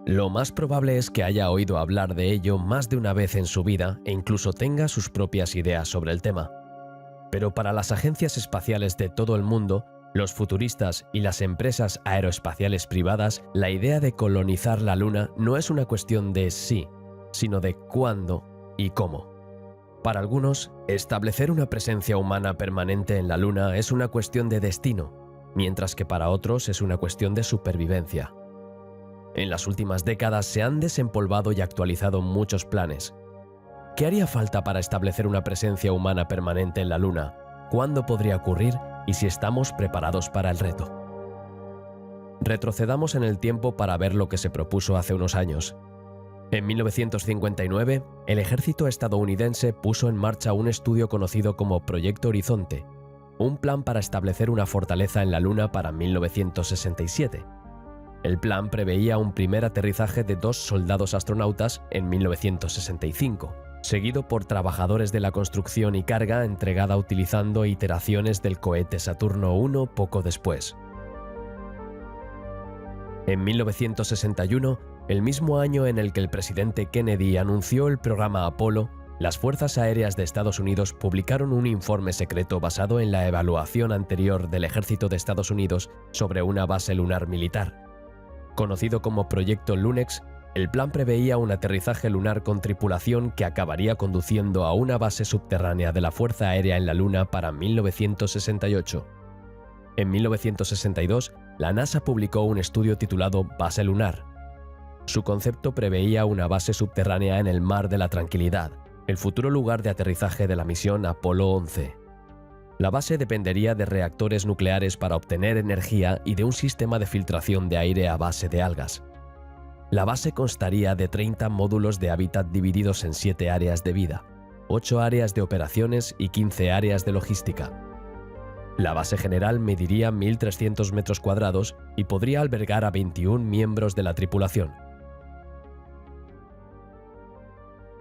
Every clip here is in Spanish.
Lo más probable es que haya oído hablar de ello más de una vez en su vida e incluso tenga sus propias ideas sobre el tema. Pero para las agencias espaciales de todo el mundo, los futuristas y las empresas aeroespaciales privadas, la idea de colonizar la Luna no es una cuestión de sí, sino de cuándo y cómo. Para algunos, establecer una presencia humana permanente en la Luna es una cuestión de destino, mientras que para otros es una cuestión de supervivencia. En las últimas décadas se han desempolvado y actualizado muchos planes. ¿Qué haría falta para establecer una presencia humana permanente en la Luna? ¿Cuándo podría ocurrir? Y si estamos preparados para el reto. Retrocedamos en el tiempo para ver lo que se propuso hace unos años. En 1959, el ejército estadounidense puso en marcha un estudio conocido como Proyecto Horizonte, un plan para establecer una fortaleza en la Luna para 1967. El plan preveía un primer aterrizaje de 2 soldados astronautas en 1965, seguido por trabajadores de la construcción y carga entregada utilizando iteraciones del cohete Saturno 1 poco después. En 1961, el mismo año en el que el presidente Kennedy anunció el programa Apolo, las Fuerzas Aéreas de Estados Unidos publicaron un informe secreto basado en la evaluación anterior del Ejército de Estados Unidos sobre una base lunar militar. Conocido como Proyecto Lunex, el plan preveía un aterrizaje lunar con tripulación que acabaría conduciendo a una base subterránea de la Fuerza Aérea en la Luna para 1968. En 1962, la NASA publicó un estudio titulado Base Lunar. Su concepto preveía una base subterránea en el Mar de la Tranquilidad, el futuro lugar de aterrizaje de la misión Apolo 11. La base dependería de reactores nucleares para obtener energía y de un sistema de filtración de aire a base de algas. La base constaría de 30 módulos de hábitat divididos en 7 áreas de vida, 8 áreas de operaciones y 15 áreas de logística. La base general mediría 1.300 metros cuadrados y podría albergar a 21 miembros de la tripulación.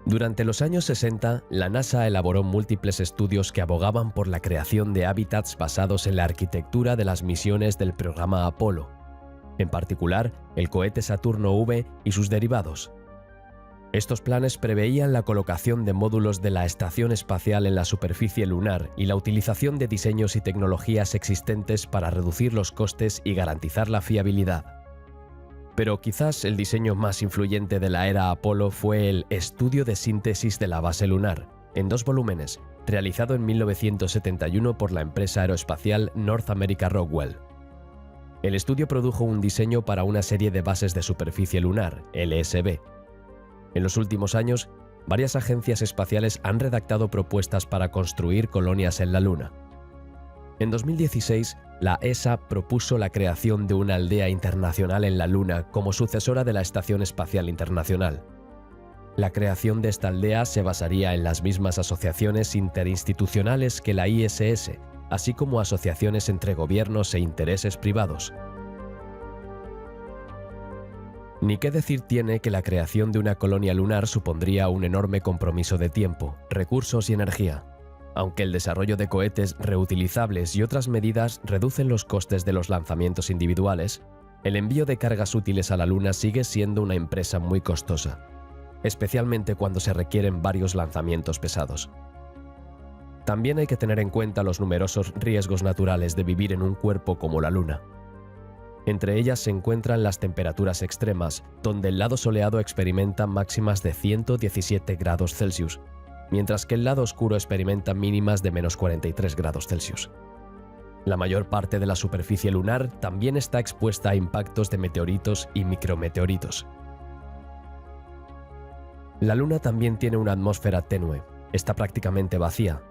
Durante los años 60, la NASA elaboró múltiples estudios que abogaban por la creación de hábitats basados en la arquitectura de las misiones del programa Apolo, en particular el cohete Saturno V y sus derivados. Estos planes preveían la colocación de módulos de la estación espacial en la superficie lunar y la utilización de diseños y tecnologías existentes para reducir los costes y garantizar la fiabilidad. Pero quizás el diseño más influyente de la era Apolo fue el Estudio de Síntesis de la Base Lunar, en 2 volúmenes, realizado en 1971 por la empresa aeroespacial North America Rockwell. El estudio produjo un diseño para una serie de bases de superficie lunar, LSB. En los últimos años, varias agencias espaciales han redactado propuestas para construir colonias en la Luna. En 2016, la ESA propuso la creación de una aldea internacional en la Luna como sucesora de la Estación Espacial Internacional. La creación de esta aldea se basaría en las mismas asociaciones interinstitucionales que la ISS, así como asociaciones entre gobiernos e intereses privados. Ni qué decir tiene que la creación de una colonia lunar supondría un enorme compromiso de tiempo, recursos y energía. Aunque el desarrollo de cohetes reutilizables y otras medidas reducen los costes de los lanzamientos individuales, el envío de cargas útiles a la Luna sigue siendo una empresa muy costosa, especialmente cuando se requieren varios lanzamientos pesados. También hay que tener en cuenta los numerosos riesgos naturales de vivir en un cuerpo como la Luna. Entre ellas se encuentran las temperaturas extremas, donde el lado soleado experimenta máximas de 117 grados Celsius, mientras que el lado oscuro experimenta mínimas de menos 43 grados Celsius. La mayor parte de la superficie lunar también está expuesta a impactos de meteoritos y micrometeoritos. La Luna también tiene una atmósfera tenue, está prácticamente vacía.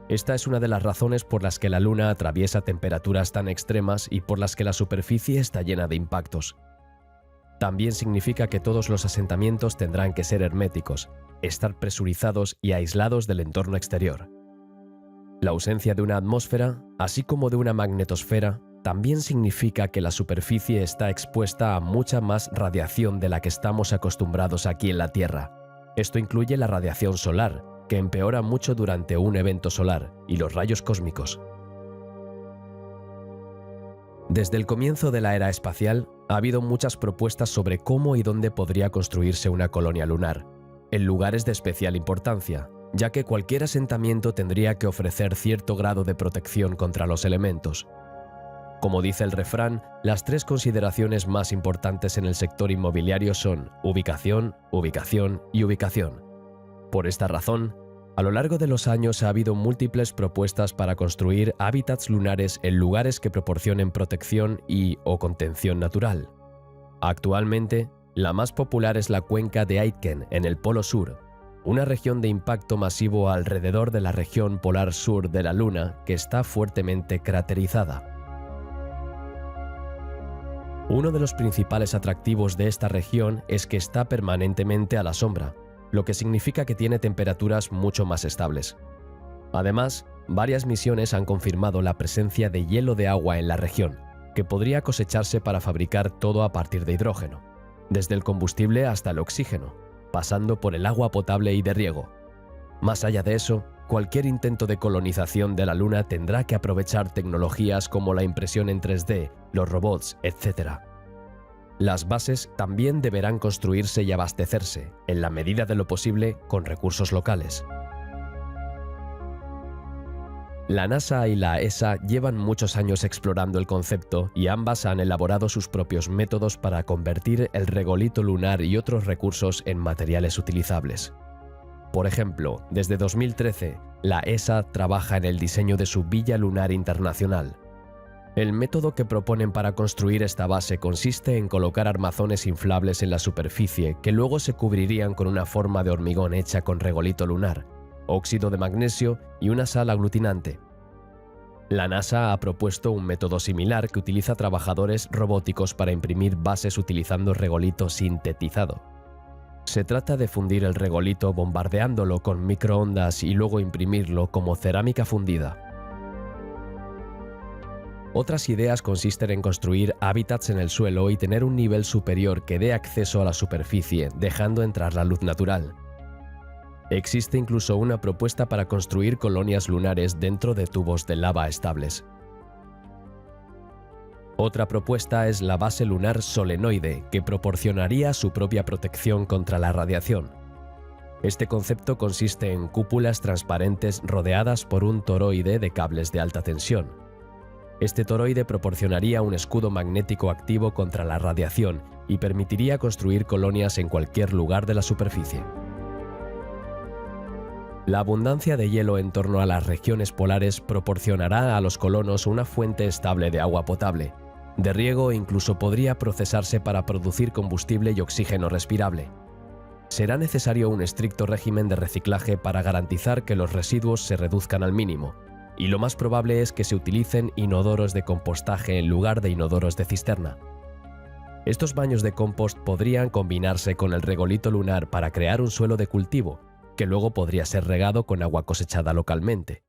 Esta es una de las razones por las que la Luna atraviesa temperaturas tan extremas y por las que la superficie está llena de impactos. También significa que todos los asentamientos tendrán que ser herméticos, estar presurizados y aislados del entorno exterior. La ausencia de una atmósfera, así como de una magnetosfera, también significa que la superficie está expuesta a mucha más radiación de la que estamos acostumbrados aquí en la Tierra. Esto incluye la radiación solar, que empeora mucho durante un evento solar, y los rayos cósmicos. Desde el comienzo de la era espacial, ha habido muchas propuestas sobre cómo y dónde podría construirse una colonia lunar, en lugares de especial importancia, ya que cualquier asentamiento tendría que ofrecer cierto grado de protección contra los elementos. Como dice el refrán, las tres consideraciones más importantes en el sector inmobiliario son ubicación, ubicación y ubicación. Por esta razón, a lo largo de los años ha habido múltiples propuestas para construir hábitats lunares en lugares que proporcionen protección o contención natural. Actualmente, la más popular es la cuenca de Aitken en el Polo Sur, una región de impacto masivo alrededor de la región polar sur de la Luna que está fuertemente craterizada. Uno de los principales atractivos de esta región es que está permanentemente a la sombra, lo que significa que tiene temperaturas mucho más estables. Además, varias misiones han confirmado la presencia de hielo de agua en la región, que podría cosecharse para fabricar todo a partir de hidrógeno, desde el combustible hasta el oxígeno, pasando por el agua potable y de riego. Más allá de eso, cualquier intento de colonización de la Luna tendrá que aprovechar tecnologías como la impresión en 3D, los robots, etc. Las bases también deberán construirse y abastecerse, en la medida de lo posible, con recursos locales. La NASA y la ESA llevan muchos años explorando el concepto y ambas han elaborado sus propios métodos para convertir el regolito lunar y otros recursos en materiales utilizables. Por ejemplo, desde 2013, la ESA trabaja en el diseño de su Villa Lunar Internacional. El método que proponen para construir esta base consiste en colocar armazones inflables en la superficie que luego se cubrirían con una forma de hormigón hecha con regolito lunar, óxido de magnesio y una sal aglutinante. La NASA ha propuesto un método similar que utiliza trabajadores robóticos para imprimir bases utilizando regolito sintetizado. Se trata de fundir el regolito bombardeándolo con microondas y luego imprimirlo como cerámica fundida. Otras ideas consisten en construir hábitats en el suelo y tener un nivel superior que dé acceso a la superficie, dejando entrar la luz natural. Existe incluso una propuesta para construir colonias lunares dentro de tubos de lava estables. Otra propuesta es la base lunar solenoide, que proporcionaría su propia protección contra la radiación. Este concepto consiste en cúpulas transparentes rodeadas por un toroide de cables de alta tensión. Este toroide proporcionaría un escudo magnético activo contra la radiación y permitiría construir colonias en cualquier lugar de la superficie. La abundancia de hielo en torno a las regiones polares proporcionará a los colonos una fuente estable de agua potable, de riego e incluso podría procesarse para producir combustible y oxígeno respirable. Será necesario un estricto régimen de reciclaje para garantizar que los residuos se reduzcan al mínimo, y lo más probable es que se utilicen inodoros de compostaje en lugar de inodoros de cisterna. Estos baños de compost podrían combinarse con el regolito lunar para crear un suelo de cultivo, que luego podría ser regado con agua cosechada localmente.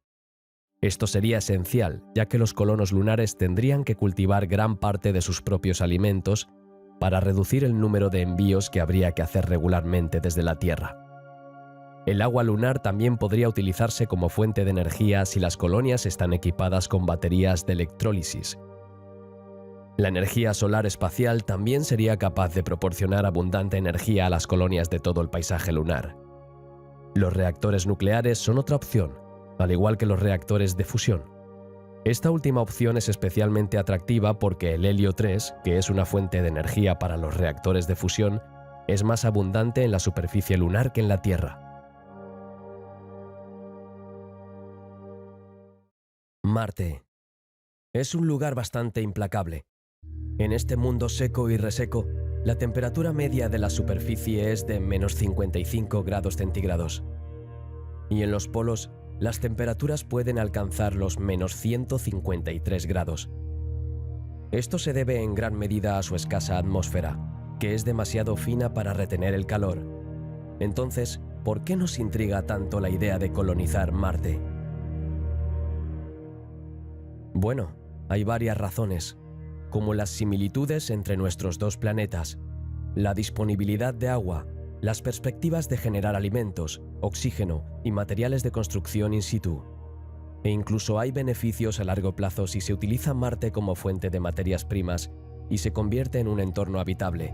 Esto sería esencial, ya que los colonos lunares tendrían que cultivar gran parte de sus propios alimentos para reducir el número de envíos que habría que hacer regularmente desde la Tierra. El agua lunar también podría utilizarse como fuente de energía si las colonias están equipadas con baterías de electrólisis. La energía solar espacial también sería capaz de proporcionar abundante energía a las colonias de todo el paisaje lunar. Los reactores nucleares son otra opción, al igual que los reactores de fusión. Esta última opción es especialmente atractiva porque el helio 3, que es una fuente de energía para los reactores de fusión, es más abundante en la superficie lunar que en la Tierra. Marte. Es un lugar bastante implacable. En este mundo seco y reseco, la temperatura media de la superficie es de -55 grados centígrados. Y en los polos, las temperaturas pueden alcanzar los -153 grados. Esto se debe en gran medida a su escasa atmósfera, que es demasiado fina para retener el calor. Entonces, ¿por qué nos intriga tanto la idea de colonizar Marte? Bueno, hay varias razones, como las similitudes entre nuestros dos planetas, la disponibilidad de agua, las perspectivas de generar alimentos, oxígeno y materiales de construcción in situ. e incluso hay beneficios a largo plazo si se utiliza Marte como fuente de materias primas y se convierte en un entorno habitable.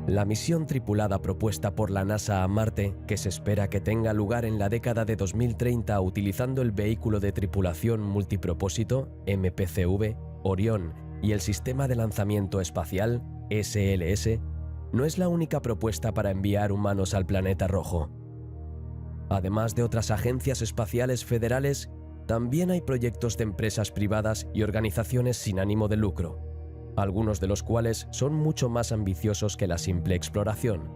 La misión tripulada propuesta por la NASA a Marte, que se espera que tenga lugar en la década de 2030 utilizando el vehículo de tripulación multipropósito, MPCV, Orión y el Sistema de Lanzamiento Espacial, SLS, no es la única propuesta para enviar humanos al planeta rojo. Además de otras agencias espaciales federales, también hay proyectos de empresas privadas y organizaciones sin ánimo de lucro, algunos de los cuales son mucho más ambiciosos que la simple exploración.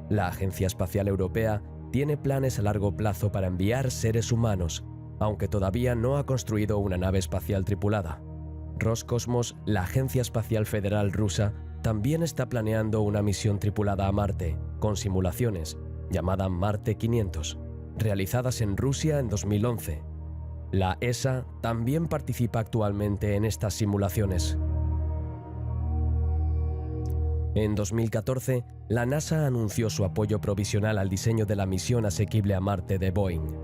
La Agencia Espacial Europea tiene planes a largo plazo para enviar seres humanos, aunque todavía no ha construido una nave espacial tripulada. Roscosmos, la Agencia Espacial Federal rusa, también está planeando una misión tripulada a Marte, con simulaciones, llamada Marte 500, realizadas en Rusia en 2011. La ESA también participa actualmente en estas simulaciones. En 2014, la NASA anunció su apoyo provisional al diseño de la misión asequible a Marte de Boeing.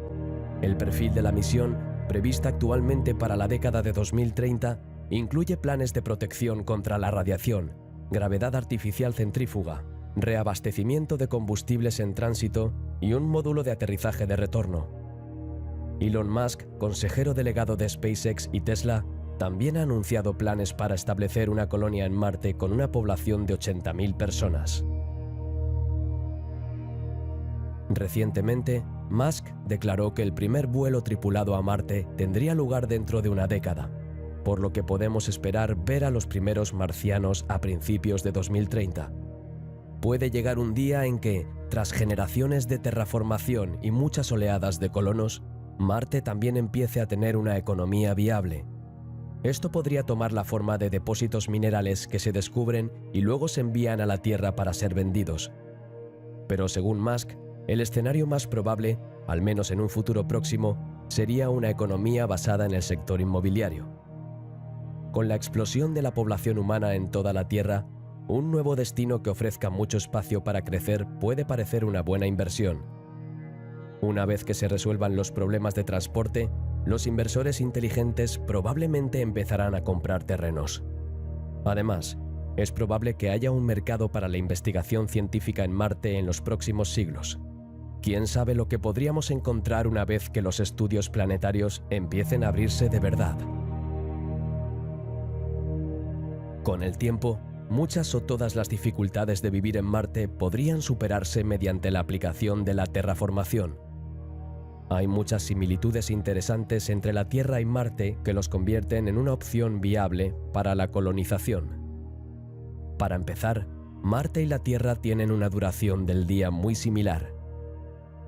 El perfil de la misión, prevista actualmente para la década de 2030, incluye planes de protección contra la radiación, gravedad artificial centrífuga, reabastecimiento de combustibles en tránsito y un módulo de aterrizaje de retorno. Elon Musk, consejero delegado de SpaceX y Tesla, también ha anunciado planes para establecer una colonia en Marte con una población de 80.000 personas. Recientemente, Musk declaró que el primer vuelo tripulado a Marte tendría lugar dentro de una década, por lo que podemos esperar ver a los primeros marcianos a principios de 2030. Puede llegar un día en que, tras generaciones de terraformación y muchas oleadas de colonos, Marte también empiece a tener una economía viable. Esto podría tomar la forma de depósitos minerales que se descubren y luego se envían a la Tierra para ser vendidos. Pero según Musk, el escenario más probable, al menos en un futuro próximo, sería una economía basada en el sector inmobiliario. Con la explosión de la población humana en toda la Tierra, un nuevo destino que ofrezca mucho espacio para crecer puede parecer una buena inversión. Una vez que se resuelvan los problemas de transporte, los inversores inteligentes probablemente empezarán a comprar terrenos. Además, es probable que haya un mercado para la investigación científica en Marte en los próximos siglos. ¿Quién sabe lo que podríamos encontrar una vez que los estudios planetarios empiecen a abrirse de verdad? Con el tiempo, muchas o todas las dificultades de vivir en Marte podrían superarse mediante la aplicación de la terraformación. Hay muchas similitudes interesantes entre la Tierra y Marte que los convierten en una opción viable para la colonización. Para empezar, Marte y la Tierra tienen una duración del día muy similar.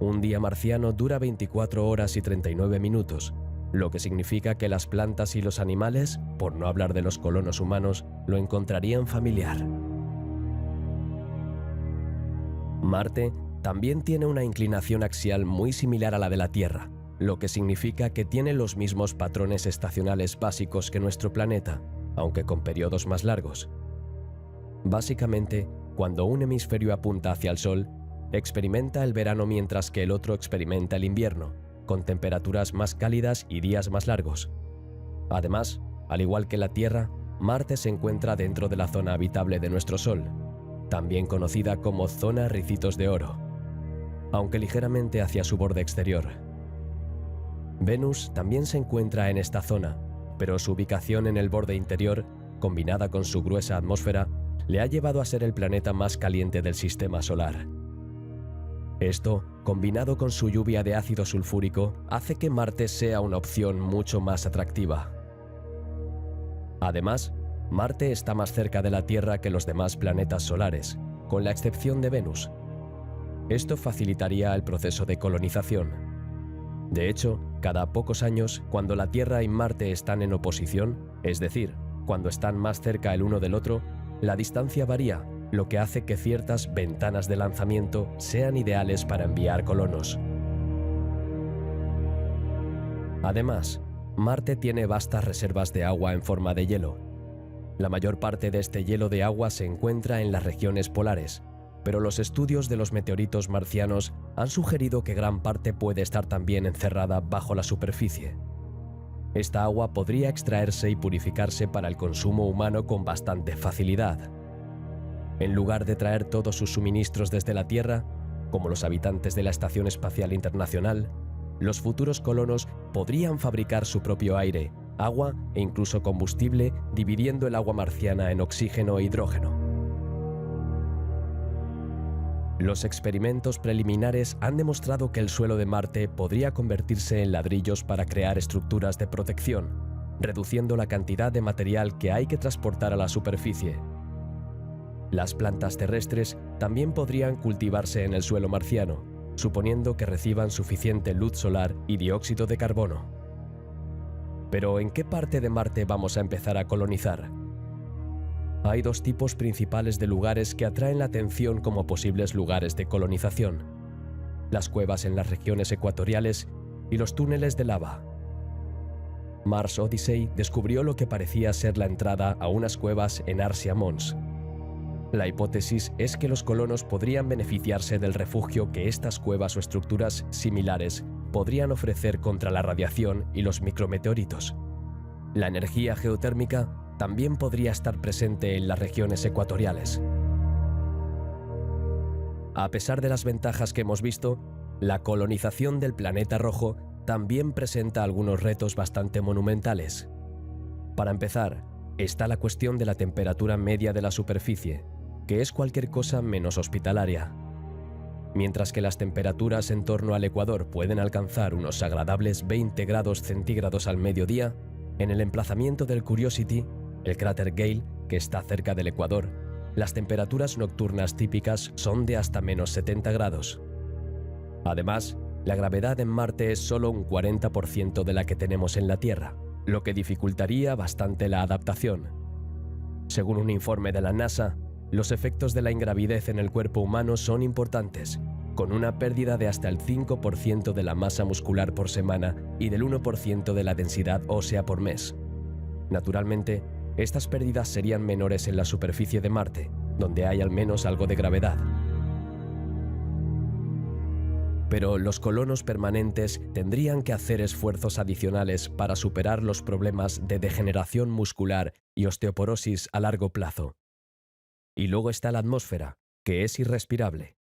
Un día marciano dura 24 horas y 39 minutos, lo que significa que las plantas y los animales, por no hablar de los colonos humanos, lo encontrarían familiar. Marte también tiene una inclinación axial muy similar a la de la Tierra, lo que significa que tiene los mismos patrones estacionales básicos que nuestro planeta, aunque con periodos más largos. Básicamente, cuando un hemisferio apunta hacia el Sol, experimenta el verano mientras que el otro experimenta el invierno, con temperaturas más cálidas y días más largos. Además, al igual que la Tierra, Marte se encuentra dentro de la zona habitable de nuestro Sol, también conocida como zona Ricitos de Oro, aunque ligeramente hacia su borde exterior. Venus también se encuentra en esta zona, pero su ubicación en el borde interior, combinada con su gruesa atmósfera, le ha llevado a ser el planeta más caliente del sistema solar. Esto, combinado con su lluvia de ácido sulfúrico, hace que Marte sea una opción mucho más atractiva. Además, Marte está más cerca de la Tierra que los demás planetas solares, con la excepción de Venus. Esto facilitaría el proceso de colonización. De hecho, cada pocos años, cuando la Tierra y Marte están en oposición, es decir, cuando están más cerca el uno del otro, la distancia varía, lo que hace que ciertas ventanas de lanzamiento sean ideales para enviar colonos. Además, Marte tiene vastas reservas de agua en forma de hielo. La mayor parte de este hielo de agua se encuentra en las regiones polares, pero los estudios de los meteoritos marcianos han sugerido que gran parte puede estar también encerrada bajo la superficie. Esta agua podría extraerse y purificarse para el consumo humano con bastante facilidad. En lugar de traer todos sus suministros desde la Tierra, como los habitantes de la Estación Espacial Internacional, los futuros colonos podrían fabricar su propio aire, agua e incluso combustible, dividiendo el agua marciana en oxígeno e hidrógeno. Los experimentos preliminares han demostrado que el suelo de Marte podría convertirse en ladrillos para crear estructuras de protección, reduciendo la cantidad de material que hay que transportar a la superficie. Las plantas terrestres también podrían cultivarse en el suelo marciano, suponiendo que reciban suficiente luz solar y dióxido de carbono. Pero ¿en qué parte de Marte vamos a empezar a colonizar? Hay dos tipos principales de lugares que atraen la atención como posibles lugares de colonización: las cuevas en las regiones ecuatoriales y los túneles de lava. Mars Odyssey descubrió lo que parecía ser la entrada a unas cuevas en Arsia Mons. La hipótesis es que los colonos podrían beneficiarse del refugio que estas cuevas o estructuras similares podrían ofrecer contra la radiación y los micrometeoritos. La energía geotérmica también podría estar presente en las regiones ecuatoriales. A pesar de las ventajas que hemos visto, la colonización del planeta rojo también presenta algunos retos bastante monumentales. Para empezar, está la cuestión de la temperatura media de la superficie, que es cualquier cosa menos hospitalaria. Mientras que las temperaturas en torno al Ecuador pueden alcanzar unos agradables 20 grados centígrados al mediodía, en el emplazamiento del Curiosity, el cráter Gale, que está cerca del Ecuador, las temperaturas nocturnas típicas son de hasta menos 70 grados. Además, la gravedad en Marte es solo un 40% de la que tenemos en la Tierra, lo que dificultaría bastante la adaptación. Según un informe de la NASA, los efectos de la ingravidez en el cuerpo humano son importantes, con una pérdida de hasta el 5% de la masa muscular por semana y del 1% de la densidad ósea por mes. Naturalmente, estas pérdidas serían menores en la superficie de Marte, donde hay al menos algo de gravedad. Pero los colonos permanentes tendrían que hacer esfuerzos adicionales para superar los problemas de degeneración muscular y osteoporosis a largo plazo. Y luego está la atmósfera, que es irrespirable.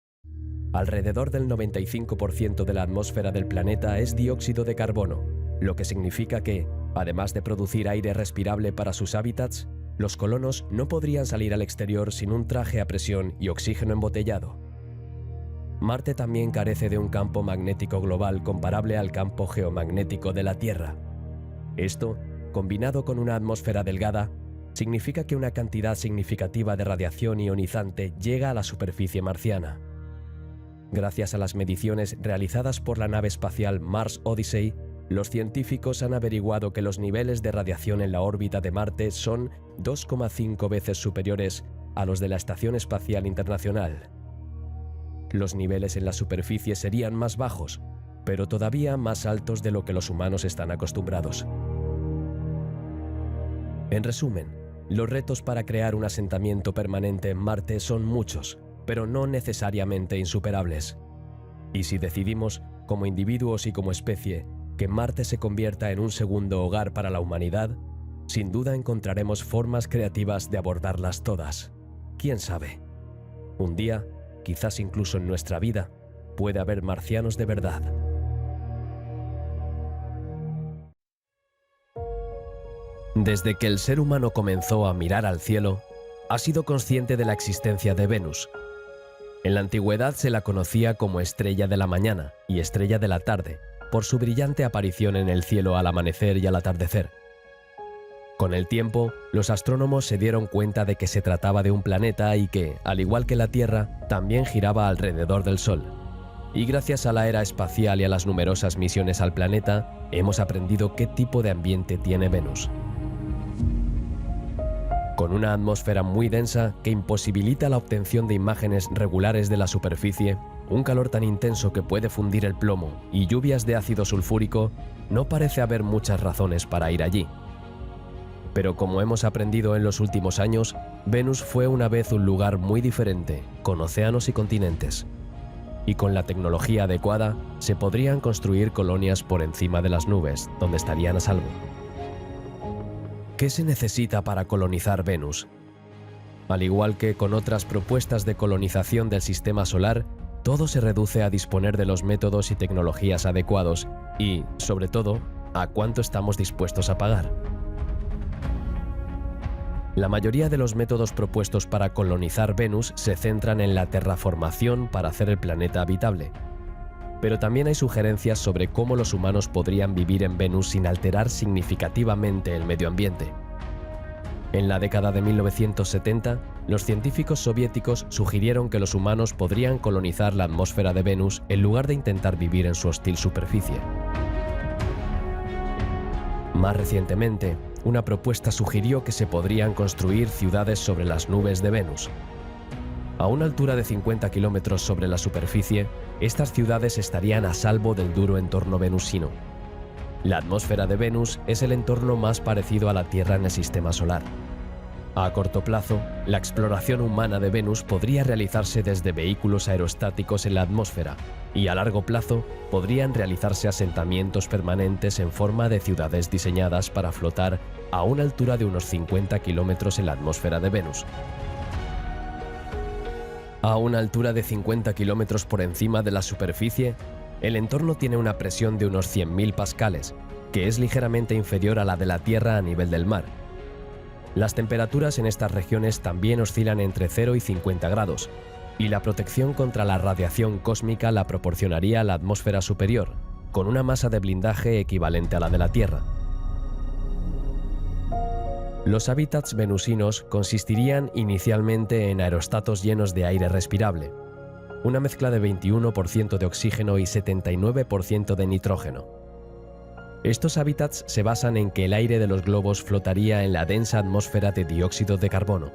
Alrededor del 95% de la atmósfera del planeta es dióxido de carbono, lo que significa que, además de producir aire respirable para sus hábitats, los colonos no podrían salir al exterior sin un traje a presión y oxígeno embotellado. Marte también carece de un campo magnético global comparable al campo geomagnético de la Tierra. Esto, combinado con una atmósfera delgada, significa que una cantidad significativa de radiación ionizante llega a la superficie marciana. Gracias a las mediciones realizadas por la nave espacial Mars Odyssey, los científicos han averiguado que los niveles de radiación en la órbita de Marte son 2,5 veces superiores a los de la Estación Espacial Internacional. Los niveles en la superficie serían más bajos, pero todavía más altos de lo que los humanos están acostumbrados. En resumen, los retos para crear un asentamiento permanente en Marte son muchos, pero no necesariamente insuperables. Y si decidimos, como individuos y como especie, que Marte se convierta en un segundo hogar para la humanidad, sin duda encontraremos formas creativas de abordarlas todas. ¿Quién sabe? Un día, quizás incluso en nuestra vida, puede haber marcianos de verdad. Desde que el ser humano comenzó a mirar al cielo, ha sido consciente de la existencia de Venus. En la antigüedad se la conocía como estrella de la mañana y estrella de la tarde, por su brillante aparición en el cielo al amanecer y al atardecer. Con el tiempo, los astrónomos se dieron cuenta de que se trataba de un planeta y que, al igual que la Tierra, también giraba alrededor del Sol. Y gracias a la era espacial y a las numerosas misiones al planeta, hemos aprendido qué tipo de ambiente tiene Venus. Con una atmósfera muy densa que imposibilita la obtención de imágenes regulares de la superficie, un calor tan intenso que puede fundir el plomo y lluvias de ácido sulfúrico, no parece haber muchas razones para ir allí. Pero como hemos aprendido en los últimos años, Venus fue una vez un lugar muy diferente, con océanos y continentes. Y con la tecnología adecuada, se podrían construir colonias por encima de las nubes, donde estarían a salvo. ¿Qué se necesita para colonizar Venus? Al igual que con otras propuestas de colonización del sistema solar, todo se reduce a disponer de los métodos y tecnologías adecuados y, sobre todo, a cuánto estamos dispuestos a pagar. La mayoría de los métodos propuestos para colonizar Venus se centran en la terraformación para hacer el planeta habitable. Pero también hay sugerencias sobre cómo los humanos podrían vivir en Venus sin alterar significativamente el medio ambiente. En la década de 1970, los científicos soviéticos sugirieron que los humanos podrían colonizar la atmósfera de Venus en lugar de intentar vivir en su hostil superficie. Más recientemente, una propuesta sugirió que se podrían construir ciudades sobre las nubes de Venus. A una altura de 50 kilómetros sobre la superficie, estas ciudades estarían a salvo del duro entorno venusino. La atmósfera de Venus es el entorno más parecido a la Tierra en el sistema solar. A corto plazo, la exploración humana de Venus podría realizarse desde vehículos aerostáticos en la atmósfera, y a largo plazo podrían realizarse asentamientos permanentes en forma de ciudades diseñadas para flotar a una altura de unos 50 kilómetros en la atmósfera de Venus. A una altura de 50 kilómetros por encima de la superficie, el entorno tiene una presión de unos 100.000 pascales, que es ligeramente inferior a la de la Tierra a nivel del mar. Las temperaturas en estas regiones también oscilan entre 0 y 50 grados, y la protección contra la radiación cósmica la proporcionaría la atmósfera superior, con una masa de blindaje equivalente a la de la Tierra. Los hábitats venusinos consistirían inicialmente en aerostatos llenos de aire respirable, una mezcla de 21% de oxígeno y 79% de nitrógeno. Estos hábitats se basan en que el aire de los globos flotaría en la densa atmósfera de dióxido de carbono.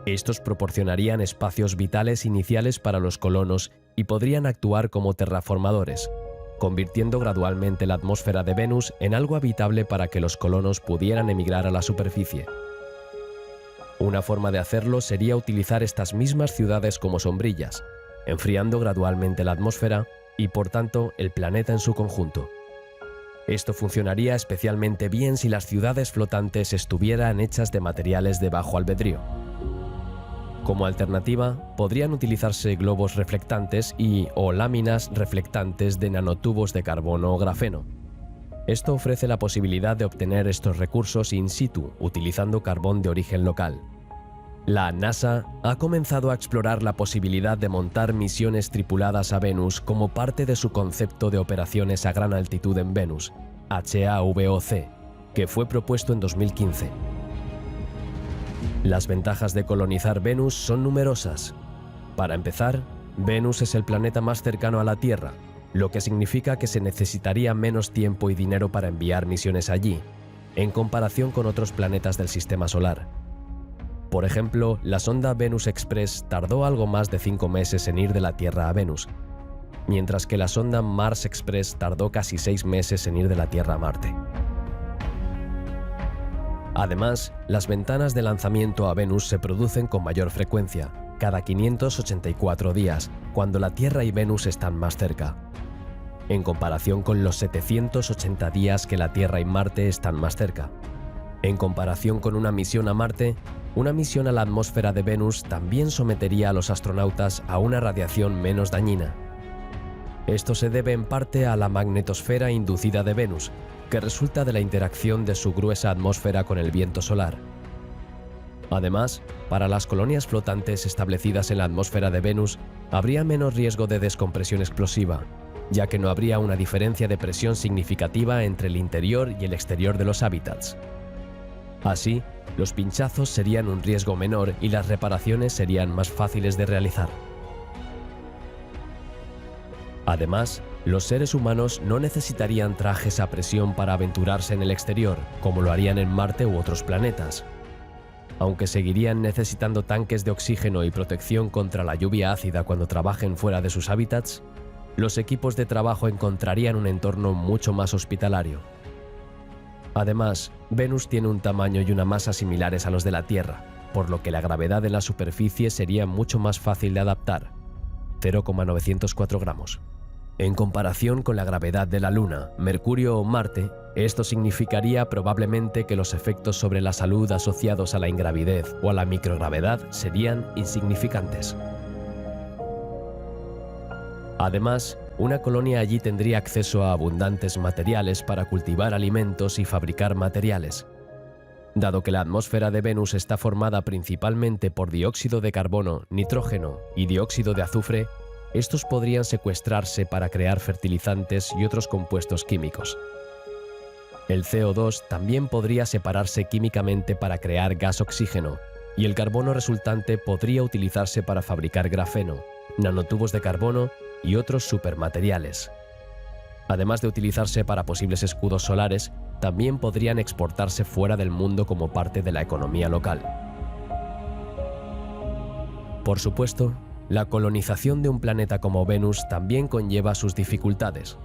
Estos proporcionarían espacios vitales iniciales para los colonos y podrían actuar como terraformadores, convirtiendo gradualmente la atmósfera de Venus en algo habitable para que los colonos pudieran emigrar a la superficie. Una forma de hacerlo sería utilizar estas mismas ciudades como sombrillas, enfriando gradualmente la atmósfera y, por tanto, el planeta en su conjunto. Esto funcionaría especialmente bien si las ciudades flotantes estuvieran hechas de materiales de bajo albedrío. Como alternativa, podrían utilizarse globos reflectantes o láminas reflectantes de nanotubos de carbono o grafeno. Esto ofrece la posibilidad de obtener estos recursos in situ, utilizando carbón de origen local. La NASA ha comenzado a explorar la posibilidad de montar misiones tripuladas a Venus como parte de su concepto de operaciones a gran altitud en Venus, HAVOC, que fue propuesto en 2015. Las ventajas de colonizar Venus son numerosas. Para empezar, Venus es el planeta más cercano a la Tierra, lo que significa que se necesitaría menos tiempo y dinero para enviar misiones allí, en comparación con otros planetas del sistema solar. Por ejemplo, la sonda Venus Express tardó algo más de 5 meses en ir de la Tierra a Venus, mientras que la sonda Mars Express tardó casi 6 meses en ir de la Tierra a Marte. Además, las ventanas de lanzamiento a Venus se producen con mayor frecuencia, cada 584 días, cuando la Tierra y Venus están más cerca, en comparación con los 780 días que la Tierra y Marte están más cerca. En comparación con una misión a Marte, una misión a la atmósfera de Venus también sometería a los astronautas a una radiación menos dañina. Esto se debe en parte a la magnetosfera inducida de Venus, que resulta de la interacción de su gruesa atmósfera con el viento solar. Además, para las colonias flotantes establecidas en la atmósfera de Venus, habría menos riesgo de descompresión explosiva, ya que no habría una diferencia de presión significativa entre el interior y el exterior de los hábitats. Así, los pinchazos serían un riesgo menor y las reparaciones serían más fáciles de realizar. Además, los seres humanos no necesitarían trajes a presión para aventurarse en el exterior, como lo harían en Marte u otros planetas. Aunque seguirían necesitando tanques de oxígeno y protección contra la lluvia ácida cuando trabajen fuera de sus hábitats, los equipos de trabajo encontrarían un entorno mucho más hospitalario. Además, Venus tiene un tamaño y una masa similares a los de la Tierra, por lo que la gravedad en la superficie sería mucho más fácil de adaptar, 0,904 gramos. En comparación con la gravedad de la Luna, Mercurio o Marte, esto significaría probablemente que los efectos sobre la salud asociados a la ingravidez o a la microgravedad serían insignificantes. Además, una colonia allí tendría acceso a abundantes materiales para cultivar alimentos y fabricar materiales. Dado que la atmósfera de Venus está formada principalmente por dióxido de carbono, nitrógeno y dióxido de azufre, estos podrían secuestrarse para crear fertilizantes y otros compuestos químicos. El CO2 también podría separarse químicamente para crear gas oxígeno, y el carbono resultante podría utilizarse para fabricar grafeno, nanotubos de carbono y otros supermateriales. Además de utilizarse para posibles escudos solares, también podrían exportarse fuera del mundo como parte de la economía local. Por supuesto, la colonización de un planeta como Venus también conlleva sus dificultades.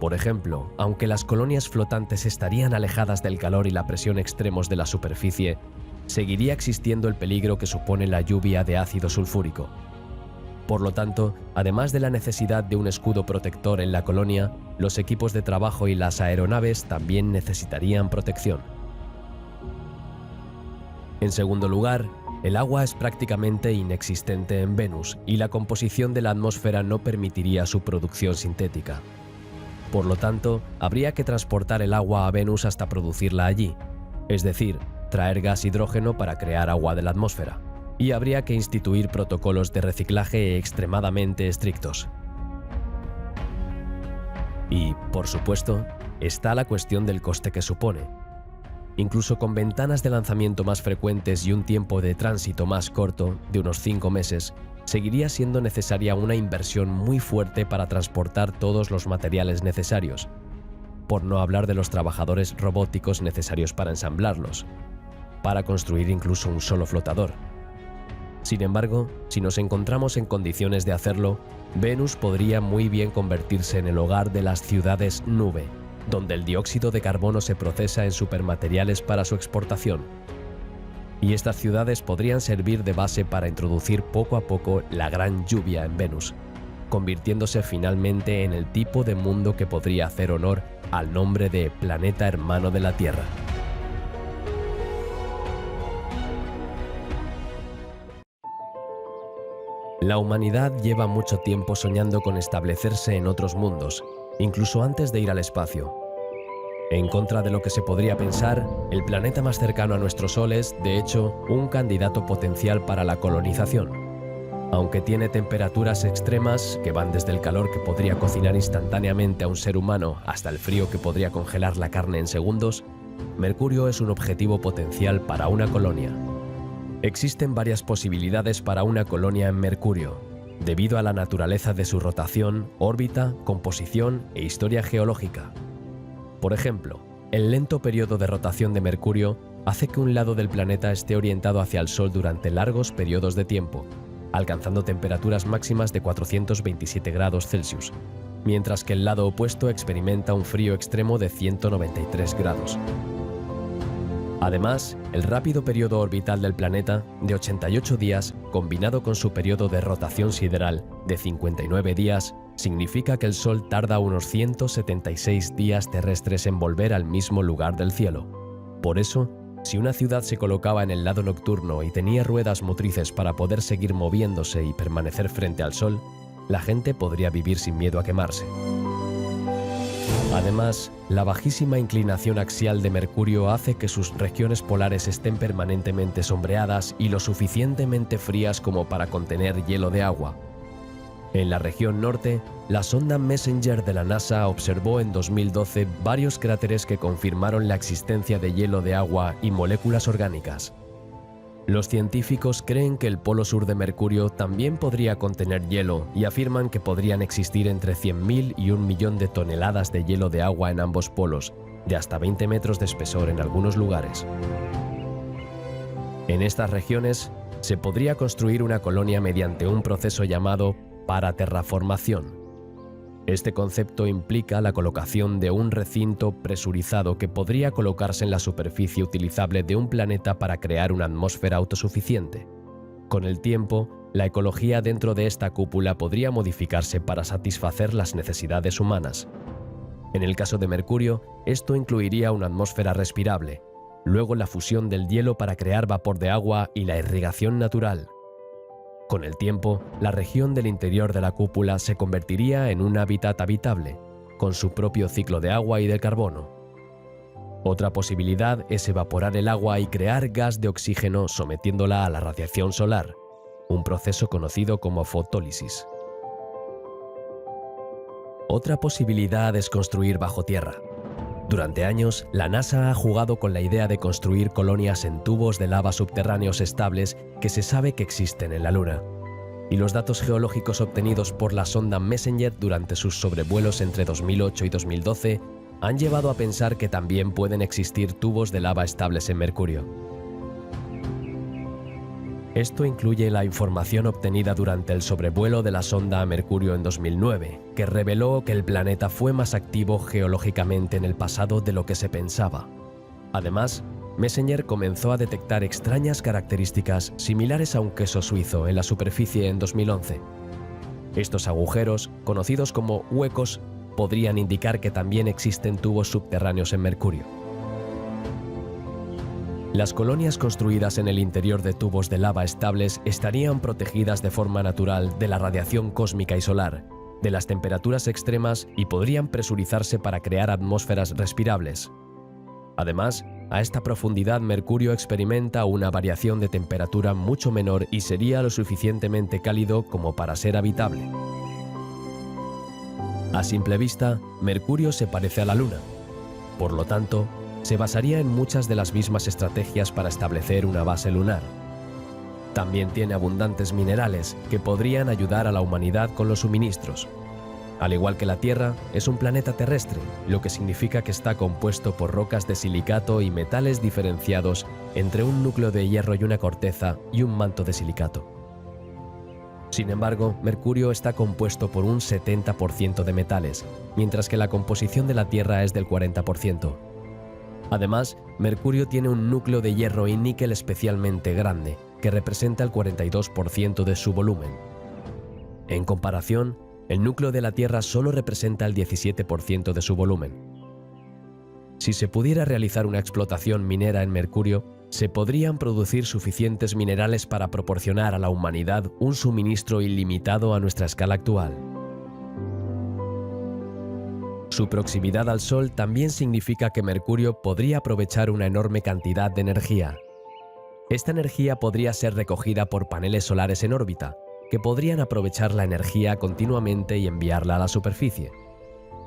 Por ejemplo, aunque las colonias flotantes estarían alejadas del calor y la presión extremos de la superficie, seguiría existiendo el peligro que supone la lluvia de ácido sulfúrico. Por lo tanto, además de la necesidad de un escudo protector en la colonia, los equipos de trabajo y las aeronaves también necesitarían protección. En segundo lugar, el agua es prácticamente inexistente en Venus y la composición de la atmósfera no permitiría su producción sintética. Por lo tanto, habría que transportar el agua a Venus hasta producirla allí, es decir, traer gas hidrógeno para crear agua de la atmósfera, y habría que instituir protocolos de reciclaje extremadamente estrictos. Y, por supuesto, está la cuestión del coste que supone. Incluso con ventanas de lanzamiento más frecuentes y un tiempo de tránsito más corto, de unos 5 meses, seguiría siendo necesaria una inversión muy fuerte para transportar todos los materiales necesarios, por no hablar de los trabajadores robóticos necesarios para ensamblarlos, para construir incluso un solo flotador. Sin embargo, si nos encontramos en condiciones de hacerlo, Venus podría muy bien convertirse en el hogar de las ciudades nube, donde el dióxido de carbono se procesa en supermateriales para su exportación. Y estas ciudades podrían servir de base para introducir poco a poco la gran lluvia en Venus, convirtiéndose finalmente en el tipo de mundo que podría hacer honor al nombre de planeta hermano de la Tierra. La humanidad lleva mucho tiempo soñando con establecerse en otros mundos, incluso antes de ir al espacio. En contra de lo que se podría pensar, el planeta más cercano a nuestro Sol es, de hecho, un candidato potencial para la colonización. Aunque tiene temperaturas extremas que van desde el calor que podría cocinar instantáneamente a un ser humano hasta el frío que podría congelar la carne en segundos, Mercurio es un objetivo potencial para una colonia. Existen varias posibilidades para una colonia en Mercurio, debido a la naturaleza de su rotación, órbita, composición e historia geológica. Por ejemplo, el lento periodo de rotación de Mercurio hace que un lado del planeta esté orientado hacia el Sol durante largos periodos de tiempo, alcanzando temperaturas máximas de 427 grados Celsius, mientras que el lado opuesto experimenta un frío extremo de 193 grados. Además, el rápido periodo orbital del planeta, de 88 días, combinado con su periodo de rotación sideral, de 59 días, significa que el Sol tarda unos 176 días terrestres en volver al mismo lugar del cielo. Por eso, si una ciudad se colocaba en el lado nocturno y tenía ruedas motrices para poder seguir moviéndose y permanecer frente al Sol, la gente podría vivir sin miedo a quemarse. Además, la bajísima inclinación axial de Mercurio hace que sus regiones polares estén permanentemente sombreadas y lo suficientemente frías como para contener hielo de agua. En la región norte, la sonda Messenger de la NASA observó en 2012 varios cráteres que confirmaron la existencia de hielo de agua y moléculas orgánicas. Los científicos creen que el polo sur de Mercurio también podría contener hielo y afirman que podrían existir entre 100.000 y 1 millón de toneladas de hielo de agua en ambos polos, de hasta 20 metros de espesor en algunos lugares. En estas regiones, se podría construir una colonia mediante un proceso llamado paraterraformación. Este concepto implica la colocación de un recinto presurizado que podría colocarse en la superficie utilizable de un planeta para crear una atmósfera autosuficiente. Con el tiempo, la ecología dentro de esta cúpula podría modificarse para satisfacer las necesidades humanas. En el caso de Mercurio, esto incluiría una atmósfera respirable, luego la fusión del hielo para crear vapor de agua y la irrigación natural. Con el tiempo, la región del interior de la cúpula se convertiría en un hábitat habitable, con su propio ciclo de agua y de carbono. Otra posibilidad es evaporar el agua y crear gas de oxígeno sometiéndola a la radiación solar, un proceso conocido como fotólisis. Otra posibilidad es construir bajo tierra. Durante años, la NASA ha jugado con la idea de construir colonias en tubos de lava subterráneos estables que se sabe que existen en la Luna. Y los datos geológicos obtenidos por la sonda Messenger durante sus sobrevuelos entre 2008 y 2012 han llevado a pensar que también pueden existir tubos de lava estables en Mercurio. Esto incluye la información obtenida durante el sobrevuelo de la sonda a Mercurio en 2009, que reveló que el planeta fue más activo geológicamente en el pasado de lo que se pensaba. Además, Messenger comenzó a detectar extrañas características similares a un queso suizo en la superficie en 2011. Estos agujeros, conocidos como huecos, podrían indicar que también existen tubos subterráneos en Mercurio. Las colonias construidas en el interior de tubos de lava estables estarían protegidas de forma natural de la radiación cósmica y solar, de las temperaturas extremas y podrían presurizarse para crear atmósferas respirables. Además, a esta profundidad Mercurio experimenta una variación de temperatura mucho menor y sería lo suficientemente cálido como para ser habitable. A simple vista, Mercurio se parece a la Luna. Por lo tanto, se basaría en muchas de las mismas estrategias para establecer una base lunar. También tiene abundantes minerales que podrían ayudar a la humanidad con los suministros. Al igual que la Tierra, es un planeta terrestre, lo que significa que está compuesto por rocas de silicato y metales diferenciados entre un núcleo de hierro y una corteza y un manto de silicato. Sin embargo, Mercurio está compuesto por un 70% de metales, mientras que la composición de la Tierra es del 40%. Además, Mercurio tiene un núcleo de hierro y níquel especialmente grande, que representa el 42% de su volumen. En comparación, el núcleo de la Tierra solo representa el 17% de su volumen. Si se pudiera realizar una explotación minera en Mercurio, se podrían producir suficientes minerales para proporcionar a la humanidad un suministro ilimitado a nuestra escala actual. Su proximidad al Sol también significa que Mercurio podría aprovechar una enorme cantidad de energía. Esta energía podría ser recogida por paneles solares en órbita, que podrían aprovechar la energía continuamente y enviarla a la superficie.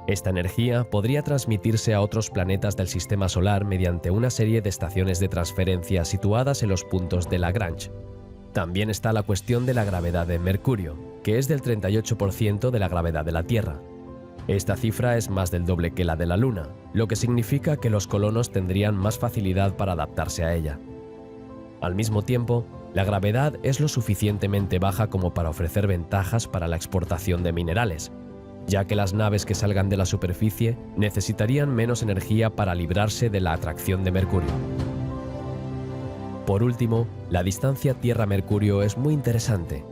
Esta energía podría transmitirse a otros planetas del sistema solar mediante una serie de estaciones de transferencia situadas en los puntos de Lagrange. También está la cuestión de la gravedad de Mercurio, que es del 38% de la gravedad de la Tierra. Esta cifra es más del doble que la de la Luna, lo que significa que los colonos tendrían más facilidad para adaptarse a ella. Al mismo tiempo, la gravedad es lo suficientemente baja como para ofrecer ventajas para la exportación de minerales, ya que las naves que salgan de la superficie necesitarían menos energía para librarse de la atracción de Mercurio. Por último, la distancia Tierra-Mercurio es muy interesante.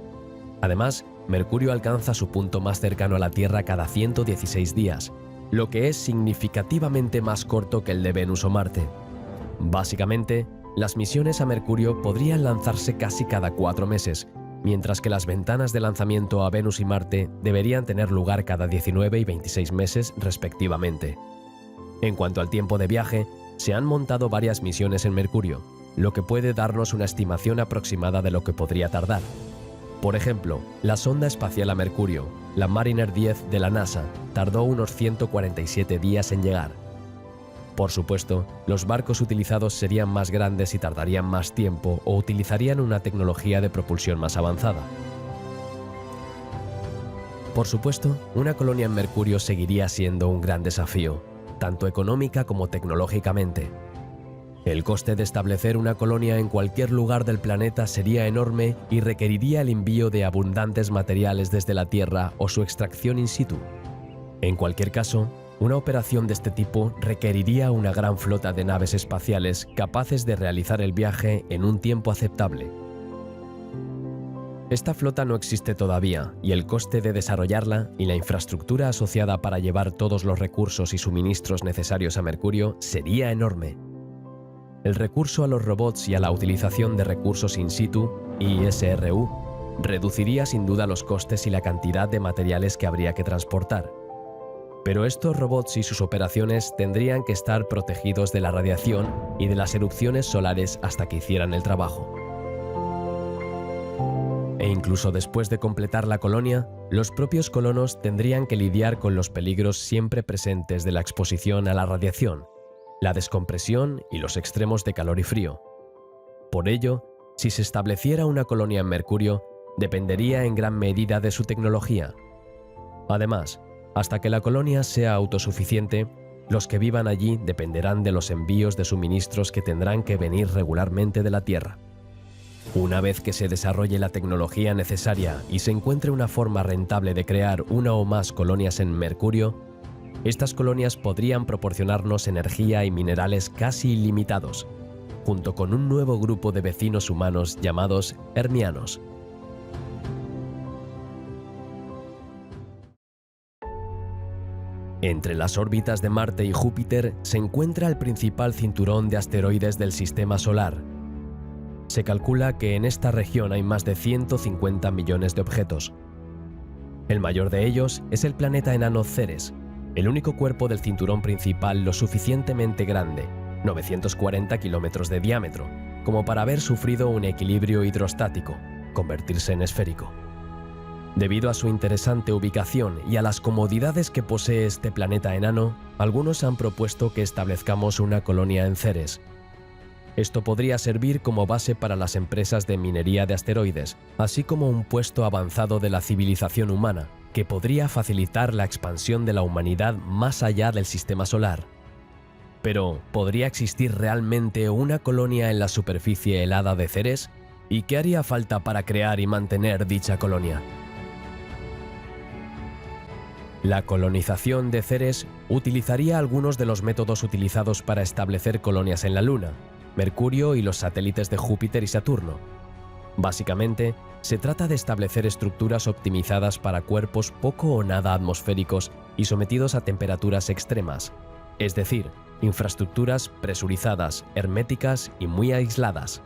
Además, Mercurio alcanza su punto más cercano a la Tierra cada 116 días, lo que es significativamente más corto que el de Venus o Marte. Básicamente, las misiones a Mercurio podrían lanzarse casi cada 4 meses, mientras que las ventanas de lanzamiento a Venus y Marte deberían tener lugar cada 19 y 26 meses respectivamente. En cuanto al tiempo de viaje, se han montado varias misiones en Mercurio, lo que puede darnos una estimación aproximada de lo que podría tardar. Por ejemplo, la sonda espacial a Mercurio, la Mariner 10 de la NASA, tardó unos 147 días en llegar. Por supuesto, los barcos utilizados serían más grandes y tardarían más tiempo o utilizarían una tecnología de propulsión más avanzada. Por supuesto, una colonia en Mercurio seguiría siendo un gran desafío, tanto económica como tecnológicamente. El coste de establecer una colonia en cualquier lugar del planeta sería enorme y requeriría el envío de abundantes materiales desde la Tierra o su extracción in situ. En cualquier caso, una operación de este tipo requeriría una gran flota de naves espaciales capaces de realizar el viaje en un tiempo aceptable. Esta flota no existe todavía y el coste de desarrollarla y la infraestructura asociada para llevar todos los recursos y suministros necesarios a Mercurio sería enorme. El recurso a los robots y a la utilización de recursos in situ, ISRU, reduciría sin duda los costes y la cantidad de materiales que habría que transportar. Pero estos robots y sus operaciones tendrían que estar protegidos de la radiación y de las erupciones solares hasta que hicieran el trabajo. E incluso después de completar la colonia, los propios colonos tendrían que lidiar con los peligros siempre presentes de la exposición a la radiación, la descompresión y los extremos de calor y frío. Por ello, si se estableciera una colonia en Mercurio, dependería en gran medida de su tecnología. Además, hasta que la colonia sea autosuficiente, los que vivan allí dependerán de los envíos de suministros que tendrán que venir regularmente de la Tierra. Una vez que se desarrolle la tecnología necesaria y se encuentre una forma rentable de crear una o más colonias en Mercurio, estas colonias podrían proporcionarnos energía y minerales casi ilimitados, junto con un nuevo grupo de vecinos humanos llamados hermianos. Entre las órbitas de Marte y Júpiter se encuentra el principal cinturón de asteroides del Sistema Solar. Se calcula que en esta región hay más de 150 millones de objetos. El mayor de ellos es el planeta enano Ceres, el único cuerpo del cinturón principal lo suficientemente grande, 940 kilómetros de diámetro, como para haber sufrido un equilibrio hidrostático, convertirse en esférico. Debido a su interesante ubicación y a las comodidades que posee este planeta enano, algunos han propuesto que establezcamos una colonia en Ceres. Esto podría servir como base para las empresas de minería de asteroides, así como un puesto avanzado de la civilización humana, que podría facilitar la expansión de la humanidad más allá del Sistema Solar. Pero, ¿podría existir realmente una colonia en la superficie helada de Ceres? ¿Y qué haría falta para crear y mantener dicha colonia? La colonización de Ceres utilizaría algunos de los métodos utilizados para establecer colonias en la Luna, Mercurio y los satélites de Júpiter y Saturno. Básicamente, se trata de establecer estructuras optimizadas para cuerpos poco o nada atmosféricos y sometidos a temperaturas extremas, es decir, infraestructuras presurizadas, herméticas y muy aisladas.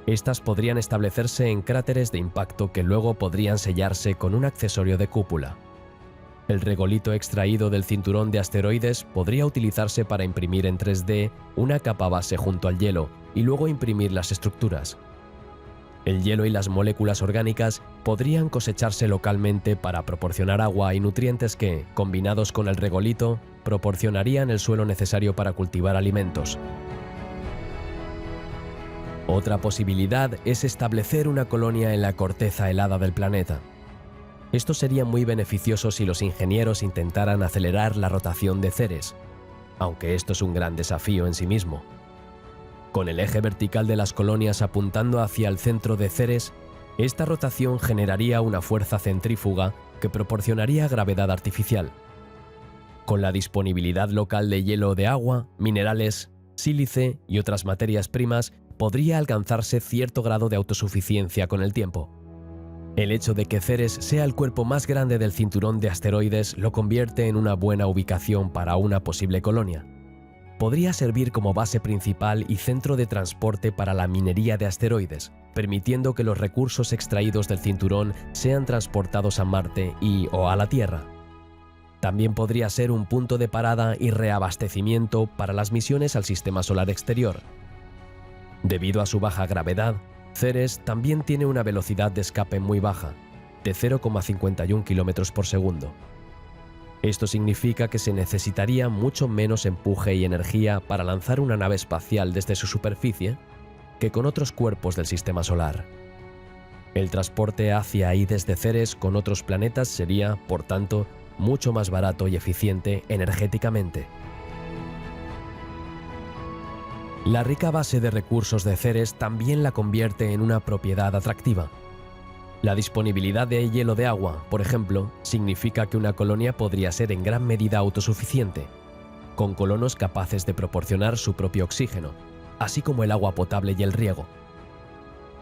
Estas podrían establecerse en cráteres de impacto que luego podrían sellarse con un accesorio de cúpula. El regolito extraído del cinturón de asteroides podría utilizarse para imprimir en 3D una capa base junto al hielo y luego imprimir las estructuras. El hielo y las moléculas orgánicas podrían cosecharse localmente para proporcionar agua y nutrientes que, combinados con el regolito, proporcionarían el suelo necesario para cultivar alimentos. Otra posibilidad es establecer una colonia en la corteza helada del planeta. Esto sería muy beneficioso si los ingenieros intentaran acelerar la rotación de Ceres, aunque esto es un gran desafío en sí mismo. Con el eje vertical de las colonias apuntando hacia el centro de Ceres, esta rotación generaría una fuerza centrífuga que proporcionaría gravedad artificial. Con la disponibilidad local de hielo o de agua, minerales, sílice y otras materias primas, podría alcanzarse cierto grado de autosuficiencia con el tiempo. El hecho de que Ceres sea el cuerpo más grande del cinturón de asteroides lo convierte en una buena ubicación para una posible colonia. Podría servir como base principal y centro de transporte para la minería de asteroides, permitiendo que los recursos extraídos del cinturón sean transportados a Marte o a la Tierra. También podría ser un punto de parada y reabastecimiento para las misiones al Sistema Solar exterior. Debido a su baja gravedad, Ceres también tiene una velocidad de escape muy baja, de 0,51 km por segundo. Esto significa que se necesitaría mucho menos empuje y energía para lanzar una nave espacial desde su superficie que con otros cuerpos del Sistema Solar. El transporte hacia y desde Ceres con otros planetas sería, por tanto, mucho más barato y eficiente energéticamente. La rica base de recursos de Ceres también la convierte en una propiedad atractiva. La disponibilidad de hielo de agua, por ejemplo, significa que una colonia podría ser en gran medida autosuficiente, con colonos capaces de proporcionar su propio oxígeno, así como el agua potable y el riego.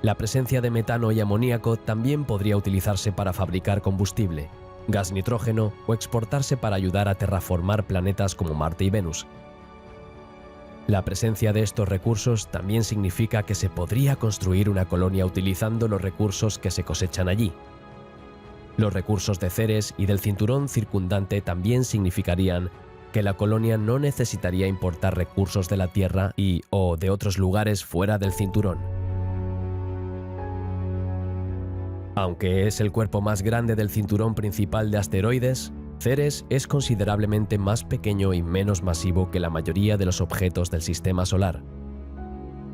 La presencia de metano y amoníaco también podría utilizarse para fabricar combustible, gas nitrógeno o exportarse para ayudar a terraformar planetas como Marte y Venus. La presencia de estos recursos también significa que se podría construir una colonia utilizando los recursos que se cosechan allí. Los recursos de Ceres y del cinturón circundante también significarían que la colonia no necesitaría importar recursos de la Tierra o de otros lugares fuera del cinturón. Aunque es el cuerpo más grande del cinturón principal de asteroides, Ceres es considerablemente más pequeño y menos masivo que la mayoría de los objetos del sistema solar.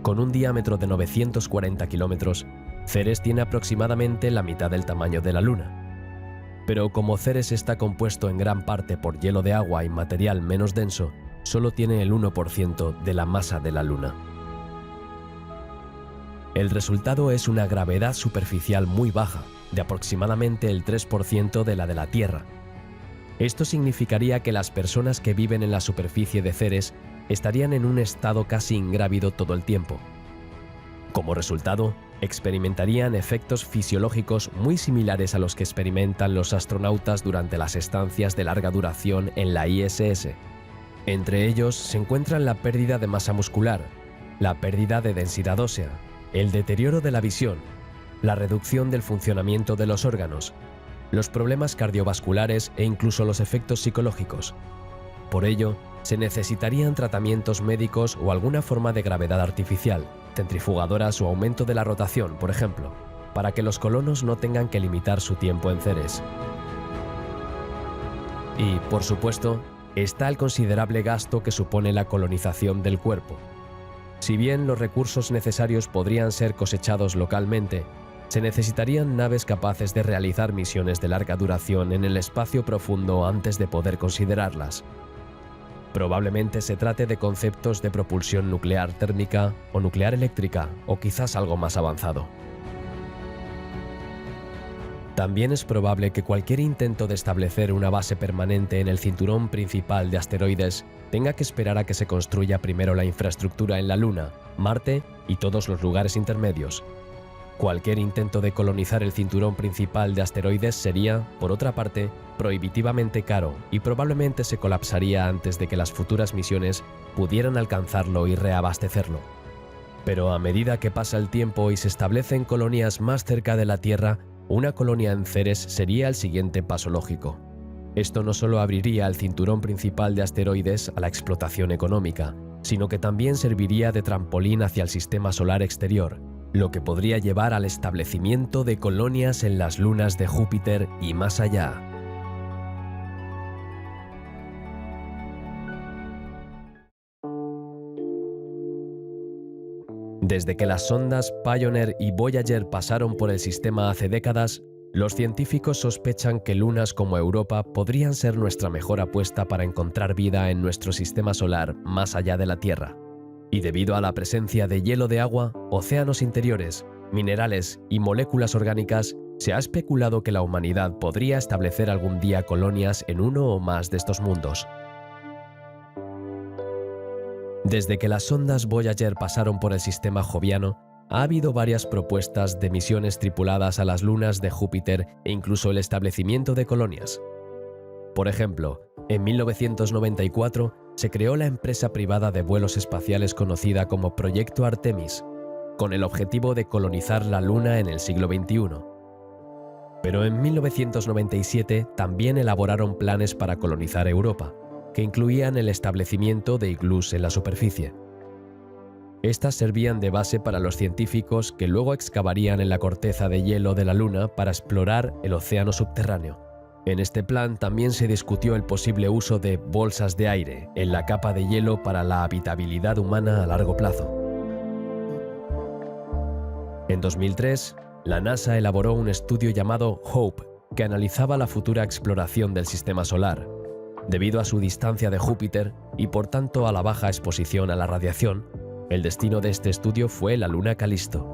Con un diámetro de 940 kilómetros, Ceres tiene aproximadamente la mitad del tamaño de la Luna. Pero como Ceres está compuesto en gran parte por hielo de agua y material menos denso, solo tiene el 1% de la masa de la Luna. El resultado es una gravedad superficial muy baja, de aproximadamente el 3% de la de la Tierra. Esto significaría que las personas que viven en la superficie de Ceres estarían en un estado casi ingrávido todo el tiempo. Como resultado, experimentarían efectos fisiológicos muy similares a los que experimentan los astronautas durante las estancias de larga duración en la ISS. Entre ellos se encuentran la pérdida de masa muscular, la pérdida de densidad ósea, el deterioro de la visión, la reducción del funcionamiento de los órganos, los problemas cardiovasculares e incluso los efectos psicológicos. Por ello, se necesitarían tratamientos médicos o alguna forma de gravedad artificial, centrifugadoras o aumento de la rotación, por ejemplo, para que los colonos no tengan que limitar su tiempo en Ceres. Y, por supuesto, está el considerable gasto que supone la colonización del cuerpo. Si bien los recursos necesarios podrían ser cosechados localmente, se necesitarían naves capaces de realizar misiones de larga duración en el espacio profundo antes de poder considerarlas. Probablemente se trate de conceptos de propulsión nuclear térmica o nuclear eléctrica, o quizás algo más avanzado. También es probable que cualquier intento de establecer una base permanente en el cinturón principal de asteroides tenga que esperar a que se construya primero la infraestructura en la Luna, Marte y todos los lugares intermedios. Cualquier intento de colonizar el cinturón principal de asteroides sería, por otra parte, prohibitivamente caro y probablemente se colapsaría antes de que las futuras misiones pudieran alcanzarlo y reabastecerlo. Pero a medida que pasa el tiempo y se establecen colonias más cerca de la Tierra, una colonia en Ceres sería el siguiente paso lógico. Esto no solo abriría el cinturón principal de asteroides a la explotación económica, sino que también serviría de trampolín hacia el sistema solar exterior, lo que podría llevar al establecimiento de colonias en las lunas de Júpiter y más allá. Desde que las sondas Pioneer y Voyager pasaron por el sistema hace décadas, los científicos sospechan que lunas como Europa podrían ser nuestra mejor apuesta para encontrar vida en nuestro sistema solar más allá de la Tierra. Y debido a la presencia de hielo de agua, océanos interiores, minerales y moléculas orgánicas, se ha especulado que la humanidad podría establecer algún día colonias en uno o más de estos mundos. Desde que las sondas Voyager pasaron por el sistema joviano, ha habido varias propuestas de misiones tripuladas a las lunas de Júpiter e incluso el establecimiento de colonias. Por ejemplo, en 1994 se creó la empresa privada de vuelos espaciales conocida como Proyecto Artemis, con el objetivo de colonizar la Luna en el siglo XXI. Pero en 1997 también elaboraron planes para colonizar Europa, que incluían el establecimiento de iglús en la superficie. Estas servían de base para los científicos que luego excavarían en la corteza de hielo de la Luna para explorar el océano subterráneo. En este plan también se discutió el posible uso de bolsas de aire en la capa de hielo para la habitabilidad humana a largo plazo. En 2003, la NASA elaboró un estudio llamado HOPE que analizaba la futura exploración del sistema solar. Debido a su distancia de Júpiter y por tanto a la baja exposición a la radiación, el destino de este estudio fue la luna Calisto.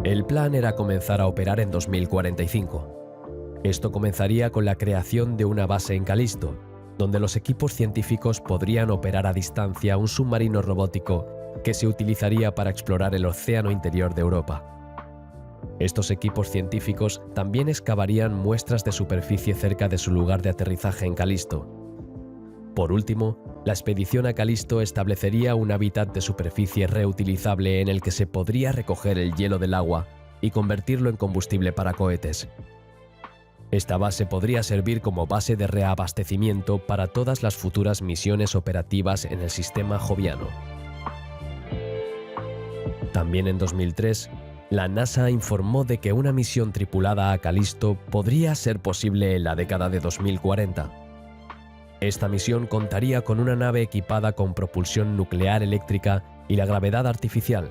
El plan era comenzar a operar en 2045. Esto comenzaría con la creación de una base en Calisto, donde los equipos científicos podrían operar a distancia un submarino robótico que se utilizaría para explorar el océano interior de Europa. Estos equipos científicos también excavarían muestras de superficie cerca de su lugar de aterrizaje en Calisto. Por último, la expedición a Calisto establecería un hábitat de superficie reutilizable en el que se podría recoger el hielo del agua y convertirlo en combustible para cohetes. Esta base podría servir como base de reabastecimiento para todas las futuras misiones operativas en el sistema joviano. También en 2003, la NASA informó de que una misión tripulada a Calisto podría ser posible en la década de 2040. Esta misión contaría con una nave equipada con propulsión nuclear eléctrica y la gravedad artificial,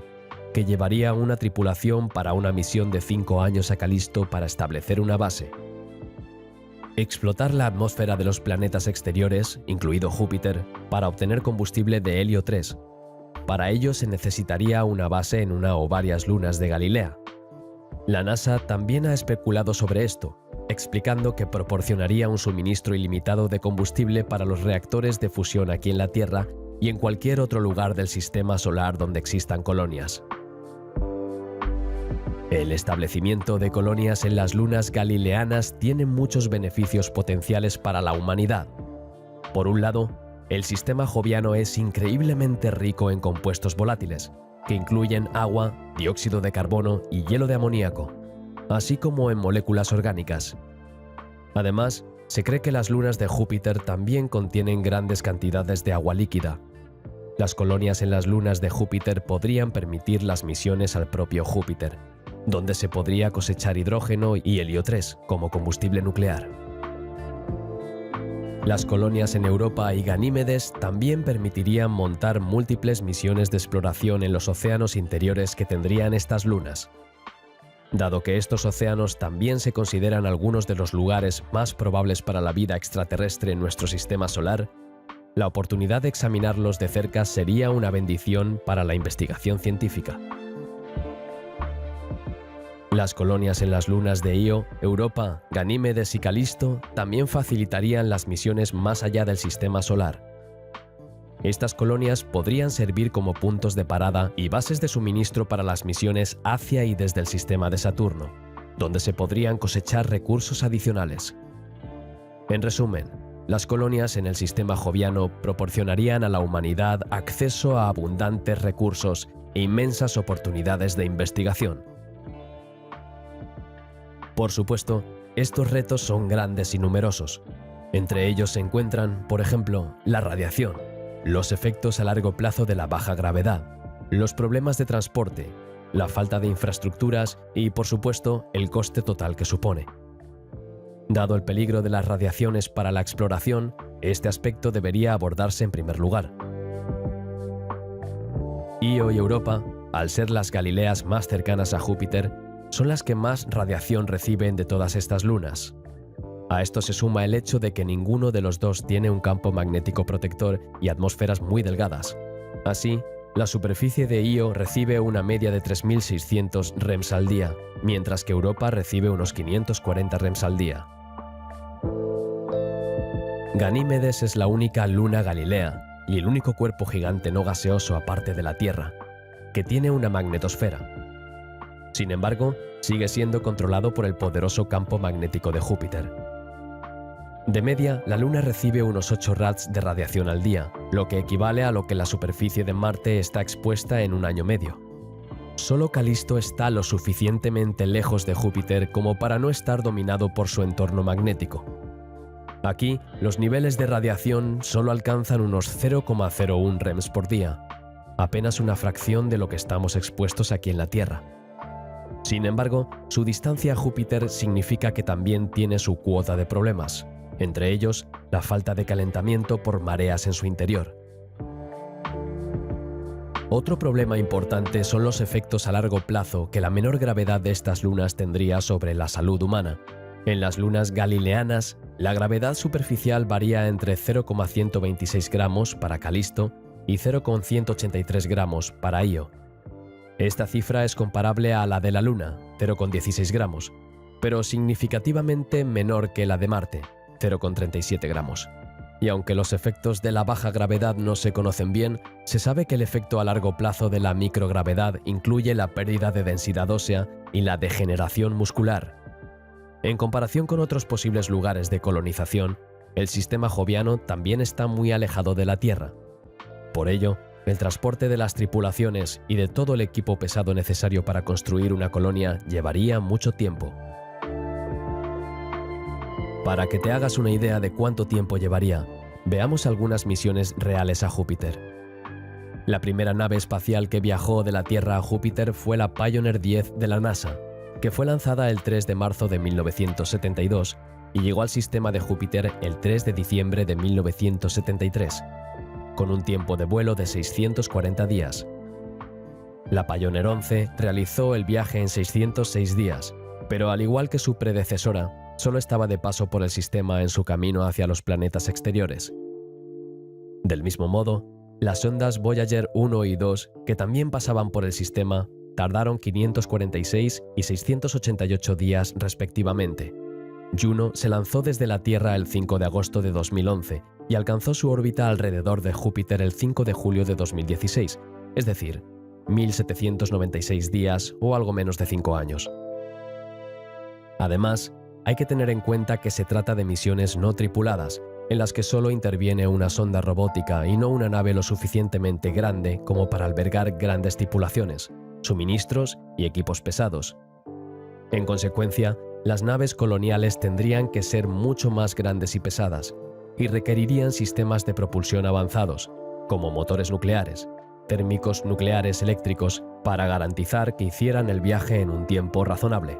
que llevaría una tripulación para una misión de 5 años a Calisto para establecer una base. Explotar la atmósfera de los planetas exteriores, incluido Júpiter, para obtener combustible de helio 3. Para ello se necesitaría una base en una o varias lunas de Galilea. La NASA también ha especulado sobre esto, explicando que proporcionaría un suministro ilimitado de combustible para los reactores de fusión aquí en la Tierra y en cualquier otro lugar del sistema solar donde existan colonias. El establecimiento de colonias en las lunas galileanas tiene muchos beneficios potenciales para la humanidad. Por un lado, el sistema joviano es increíblemente rico en compuestos volátiles, que incluyen agua, dióxido de carbono y hielo de amoníaco, así como en moléculas orgánicas. Además, se cree que las lunas de Júpiter también contienen grandes cantidades de agua líquida. Las colonias en las lunas de Júpiter podrían permitir las misiones al propio Júpiter, donde se podría cosechar hidrógeno y helio 3 como combustible nuclear. Las colonias en Europa y Ganímedes también permitirían montar múltiples misiones de exploración en los océanos interiores que tendrían estas lunas. Dado que estos océanos también se consideran algunos de los lugares más probables para la vida extraterrestre en nuestro sistema solar, la oportunidad de examinarlos de cerca sería una bendición para la investigación científica. Las colonias en las lunas de Io, Europa, Ganímedes y Calisto también facilitarían las misiones más allá del sistema solar. Estas colonias podrían servir como puntos de parada y bases de suministro para las misiones hacia y desde el sistema de Saturno, donde se podrían cosechar recursos adicionales. En resumen, las colonias en el sistema joviano proporcionarían a la humanidad acceso a abundantes recursos e inmensas oportunidades de investigación. Por supuesto, estos retos son grandes y numerosos. Entre ellos se encuentran, por ejemplo, la radiación, los efectos a largo plazo de la baja gravedad, los problemas de transporte, la falta de infraestructuras y, por supuesto, el coste total que supone. Dado el peligro de las radiaciones para la exploración, este aspecto debería abordarse en primer lugar. Io y Europa, al ser las Galileas más cercanas a Júpiter, son las que más radiación reciben de todas estas lunas. A esto se suma el hecho de que ninguno de los dos tiene un campo magnético protector y atmósferas muy delgadas. Así, la superficie de Io recibe una media de 3.600 REMS al día, mientras que Europa recibe unos 540 REMS al día. Ganímedes es la única luna galilea y el único cuerpo gigante no gaseoso aparte de la Tierra, que tiene una magnetosfera. Sin embargo, sigue siendo controlado por el poderoso campo magnético de Júpiter. De media, la Luna recibe unos 8 rads de radiación al día, lo que equivale a lo que la superficie de Marte está expuesta en un año medio. Solo Calisto está lo suficientemente lejos de Júpiter como para no estar dominado por su entorno magnético. Aquí, los niveles de radiación solo alcanzan unos 0,01 REMS por día, apenas una fracción de lo que estamos expuestos aquí en la Tierra. Sin embargo, su distancia a Júpiter significa que también tiene su cuota de problemas, entre ellos la falta de calentamiento por mareas en su interior. Otro problema importante son los efectos a largo plazo que la menor gravedad de estas lunas tendría sobre la salud humana. En las lunas galileanas, la gravedad superficial varía entre 0,126 gramos para Calisto y 0,183 gramos para Io. Esta cifra es comparable a la de la Luna, 0,16 gramos, pero significativamente menor que la de Marte, 0,37 gramos. Y aunque los efectos de la baja gravedad no se conocen bien, se sabe que el efecto a largo plazo de la microgravedad incluye la pérdida de densidad ósea y la degeneración muscular. En comparación con otros posibles lugares de colonización, el sistema joviano también está muy alejado de la Tierra. Por ello, el transporte de las tripulaciones y de todo el equipo pesado necesario para construir una colonia llevaría mucho tiempo. Para que te hagas una idea de cuánto tiempo llevaría, veamos algunas misiones reales a Júpiter. La primera nave espacial que viajó de la Tierra a Júpiter fue la Pioneer 10 de la NASA, que fue lanzada el 3 de marzo de 1972 y llegó al sistema de Júpiter el 3 de diciembre de 1973, con un tiempo de vuelo de 640 días. La Pioneer 11 realizó el viaje en 606 días, pero al igual que su predecesora, solo estaba de paso por el sistema en su camino hacia los planetas exteriores. Del mismo modo, las sondas Voyager 1 y 2, que también pasaban por el sistema, tardaron 546 y 688 días respectivamente. Juno se lanzó desde la Tierra el 5 de agosto de 2011 y alcanzó su órbita alrededor de Júpiter el 5 de julio de 2016, es decir, 1796 días o algo menos de 5 años. Además, hay que tener en cuenta que se trata de misiones no tripuladas, en las que solo interviene una sonda robótica y no una nave lo suficientemente grande como para albergar grandes tripulaciones, suministros y equipos pesados. En consecuencia, las naves coloniales tendrían que ser mucho más grandes y pesadas, y requerirían sistemas de propulsión avanzados, como motores nucleares, térmicos nucleares eléctricos, para garantizar que hicieran el viaje en un tiempo razonable.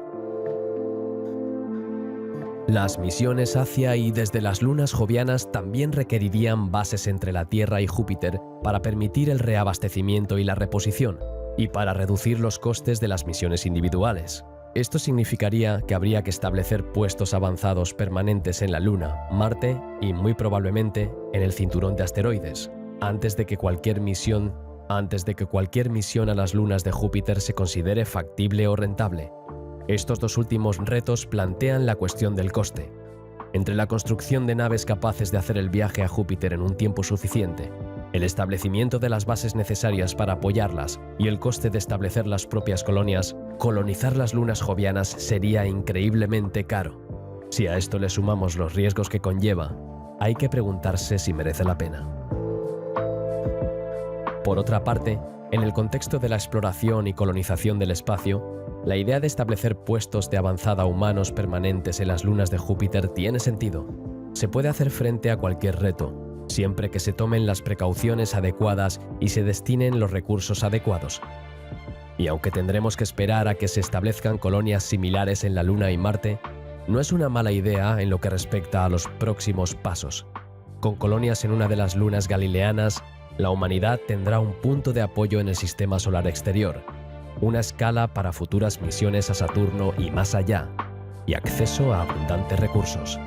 Las misiones hacia y desde las lunas jovianas también requerirían bases entre la Tierra y Júpiter para permitir el reabastecimiento y la reposición, y para reducir los costes de las misiones individuales. Esto significaría que habría que establecer puestos avanzados permanentes en la Luna, Marte y, muy probablemente, en el cinturón de asteroides, antes de que cualquier misión a las lunas de Júpiter se considere factible o rentable. Estos dos últimos retos plantean la cuestión del coste. Entre la construcción de naves capaces de hacer el viaje a Júpiter en un tiempo suficiente, el establecimiento de las bases necesarias para apoyarlas y el coste de establecer las propias colonias, colonizar las lunas jovianas sería increíblemente caro. Si a esto le sumamos los riesgos que conlleva, hay que preguntarse si merece la pena. Por otra parte, en el contexto de la exploración y colonización del espacio, la idea de establecer puestos de avanzada humanos permanentes en las lunas de Júpiter tiene sentido. Se puede hacer frente a cualquier reto, siempre que se tomen las precauciones adecuadas y se destinen los recursos adecuados. Y aunque tendremos que esperar a que se establezcan colonias similares en la Luna y Marte, no es una mala idea en lo que respecta a los próximos pasos. Con colonias en una de las lunas galileanas, la humanidad tendrá un punto de apoyo en el sistema solar exterior, una escala para futuras misiones a Saturno y más allá, y acceso a abundantes recursos.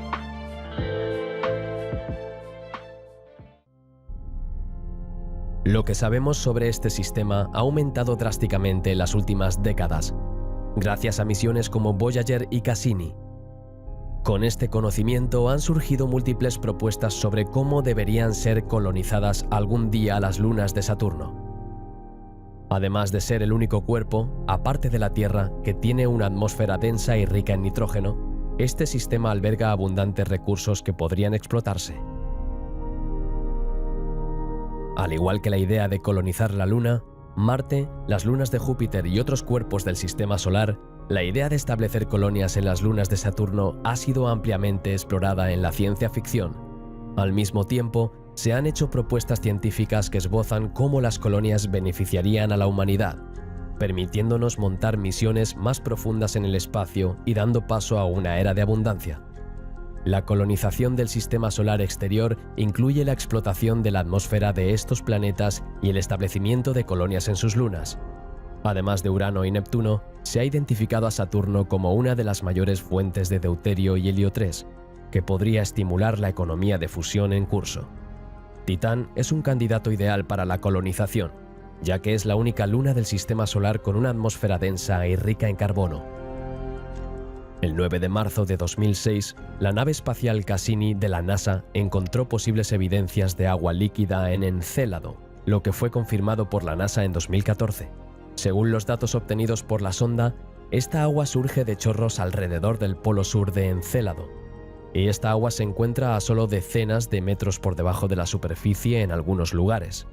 Lo que sabemos sobre este sistema ha aumentado drásticamente en las últimas décadas, gracias a misiones como Voyager y Cassini. Con este conocimiento han surgido múltiples propuestas sobre cómo deberían ser colonizadas algún día las lunas de Saturno. Además de ser el único cuerpo, aparte de la Tierra, que tiene una atmósfera densa y rica en nitrógeno, este sistema alberga abundantes recursos que podrían explotarse. Al igual que la idea de colonizar la Luna, Marte, las lunas de Júpiter y otros cuerpos del sistema solar, la idea de establecer colonias en las lunas de Saturno ha sido ampliamente explorada en la ciencia ficción. Al mismo tiempo, se han hecho propuestas científicas que esbozan cómo las colonias beneficiarían a la humanidad, permitiéndonos montar misiones más profundas en el espacio y dando paso a una era de abundancia. La colonización del sistema solar exterior incluye la explotación de la atmósfera de estos planetas y el establecimiento de colonias en sus lunas. Además de Urano y Neptuno, se ha identificado a Saturno como una de las mayores fuentes de deuterio y helio 3, que podría estimular la economía de fusión en curso. Titán es un candidato ideal para la colonización, ya que es la única luna del sistema solar con una atmósfera densa y rica en carbono. El 9 de marzo de 2006, la nave espacial Cassini de la NASA encontró posibles evidencias de agua líquida en Encélado, lo que fue confirmado por la NASA en 2014. Según los datos obtenidos por la sonda, esta agua surge de chorros alrededor del polo sur de Encélado, y esta agua se encuentra a solo decenas de metros por debajo de la superficie en algunos lugares.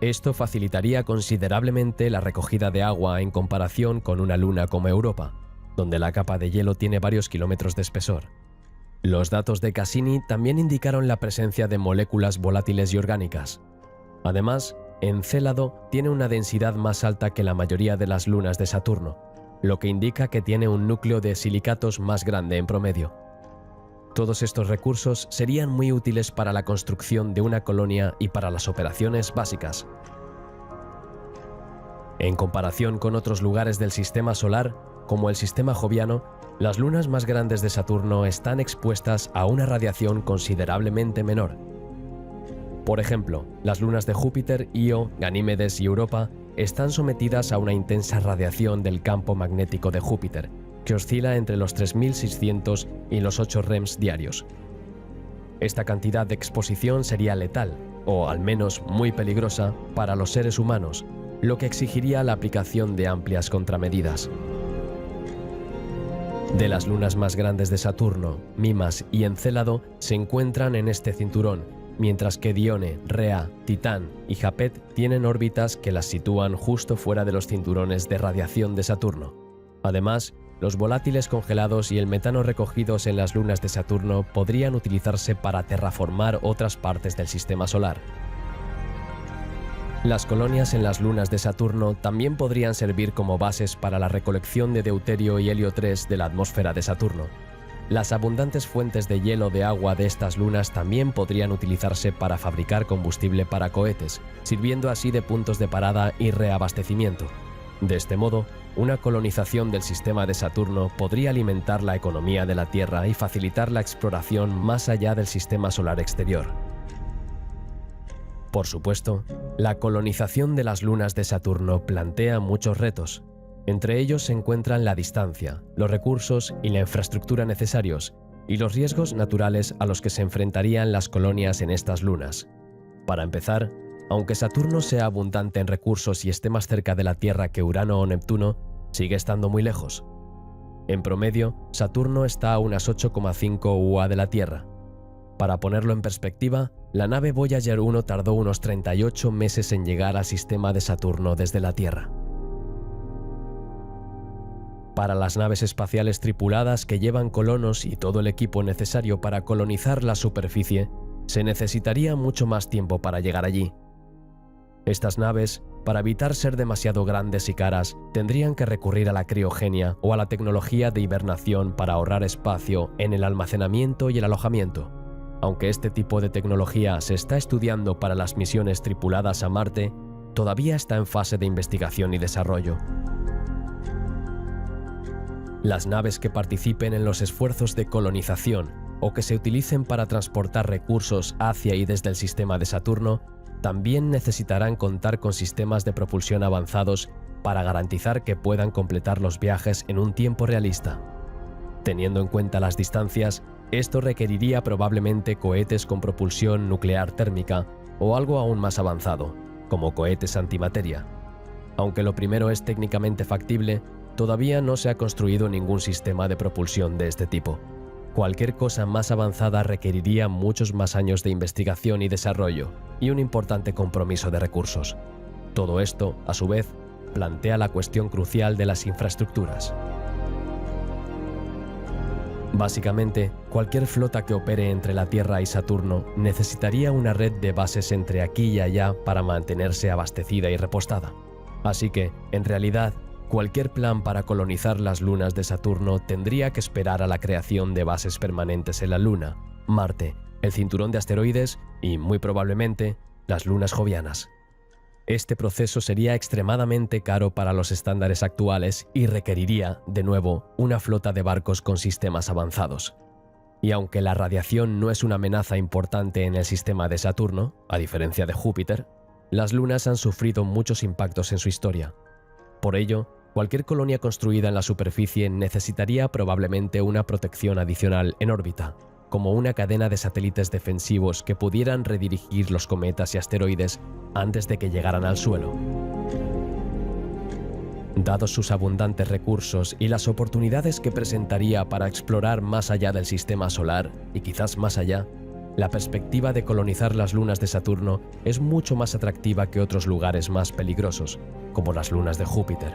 Esto facilitaría considerablemente la recogida de agua en comparación con una luna como Europa, donde la capa de hielo tiene varios kilómetros de espesor. Los datos de Cassini también indicaron la presencia de moléculas volátiles y orgánicas. Además, Encélado tiene una densidad más alta que la mayoría de las lunas de Saturno, lo que indica que tiene un núcleo de silicatos más grande en promedio. Todos estos recursos serían muy útiles para la construcción de una colonia y para las operaciones básicas. En comparación con otros lugares del sistema solar, como el sistema joviano, las lunas más grandes de Saturno están expuestas a una radiación considerablemente menor. Por ejemplo, las lunas de Júpiter, Io, Ganímedes y Europa están sometidas a una intensa radiación del campo magnético de Júpiter, que oscila entre los 3.600 y los 8 rems diarios. Esta cantidad de exposición sería letal, o al menos muy peligrosa, para los seres humanos, lo que exigiría la aplicación de amplias contramedidas. De las lunas más grandes de Saturno, Mimas y Encélado se encuentran en este cinturón, mientras que Dione, Rea, Titán y Japet tienen órbitas que las sitúan justo fuera de los cinturones de radiación de Saturno. Además, los volátiles congelados y el metano recogidos en las lunas de Saturno podrían utilizarse para terraformar otras partes del sistema solar. Las colonias en las lunas de Saturno también podrían servir como bases para la recolección de deuterio y helio 3 de la atmósfera de Saturno. Las abundantes fuentes de hielo de agua de estas lunas también podrían utilizarse para fabricar combustible para cohetes, sirviendo así de puntos de parada y reabastecimiento. De este modo, una colonización del sistema de Saturno podría alimentar la economía de la Tierra y facilitar la exploración más allá del sistema solar exterior. Por supuesto, la colonización de las lunas de Saturno plantea muchos retos. Entre ellos se encuentran la distancia, los recursos y la infraestructura necesarios, y los riesgos naturales a los que se enfrentarían las colonias en estas lunas. Para empezar, aunque Saturno sea abundante en recursos y esté más cerca de la Tierra que Urano o Neptuno, sigue estando muy lejos. En promedio, Saturno está a unas 8,5 UA de la Tierra. Para ponerlo en perspectiva, la nave Voyager 1 tardó unos 38 meses en llegar al sistema de Saturno desde la Tierra. Para las naves espaciales tripuladas que llevan colonos y todo el equipo necesario para colonizar la superficie, se necesitaría mucho más tiempo para llegar allí. Estas naves, para evitar ser demasiado grandes y caras, tendrían que recurrir a la criogenia o a la tecnología de hibernación para ahorrar espacio en el almacenamiento y el alojamiento. Aunque este tipo de tecnología se está estudiando para las misiones tripuladas a Marte, todavía está en fase de investigación y desarrollo. Las naves que participen en los esfuerzos de colonización o que se utilicen para transportar recursos hacia y desde el sistema de Saturno también necesitarán contar con sistemas de propulsión avanzados para garantizar que puedan completar los viajes en un tiempo realista. Teniendo en cuenta las distancias, esto requeriría probablemente cohetes con propulsión nuclear térmica o algo aún más avanzado, como cohetes antimateria. Aunque lo primero es técnicamente factible, todavía no se ha construido ningún sistema de propulsión de este tipo. Cualquier cosa más avanzada requeriría muchos más años de investigación y desarrollo, y un importante compromiso de recursos. Todo esto, a su vez, plantea la cuestión crucial de las infraestructuras. Básicamente, cualquier flota que opere entre la Tierra y Saturno necesitaría una red de bases entre aquí y allá para mantenerse abastecida y repostada. Así que, en realidad, cualquier plan para colonizar las lunas de Saturno tendría que esperar a la creación de bases permanentes en la Luna, Marte, el cinturón de asteroides y, muy probablemente, las lunas jovianas. Este proceso sería extremadamente caro para los estándares actuales y requeriría, de nuevo, una flota de barcos con sistemas avanzados. Y aunque la radiación no es una amenaza importante en el sistema de Saturno, a diferencia de Júpiter, Las lunas han sufrido muchos impactos en su historia. Por ello, cualquier colonia construida en la superficie necesitaría probablemente una protección adicional en órbita, como una cadena de satélites defensivos que pudieran redirigir los cometas y asteroides antes de que llegaran al suelo. Dados sus abundantes recursos y las oportunidades que presentaría para explorar más allá del sistema solar, y quizás más allá, la perspectiva de colonizar las lunas de Saturno es mucho más atractiva que otros lugares más peligrosos, como las lunas de Júpiter.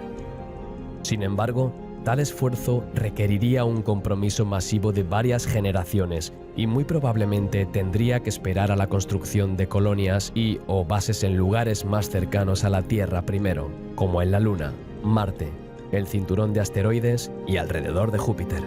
Sin embargo, tal esfuerzo requeriría un compromiso masivo de varias generaciones y muy probablemente tendría que esperar a la construcción de colonias o bases en lugares más cercanos a la Tierra primero, como en la Luna, Marte, el cinturón de asteroides y alrededor de Júpiter.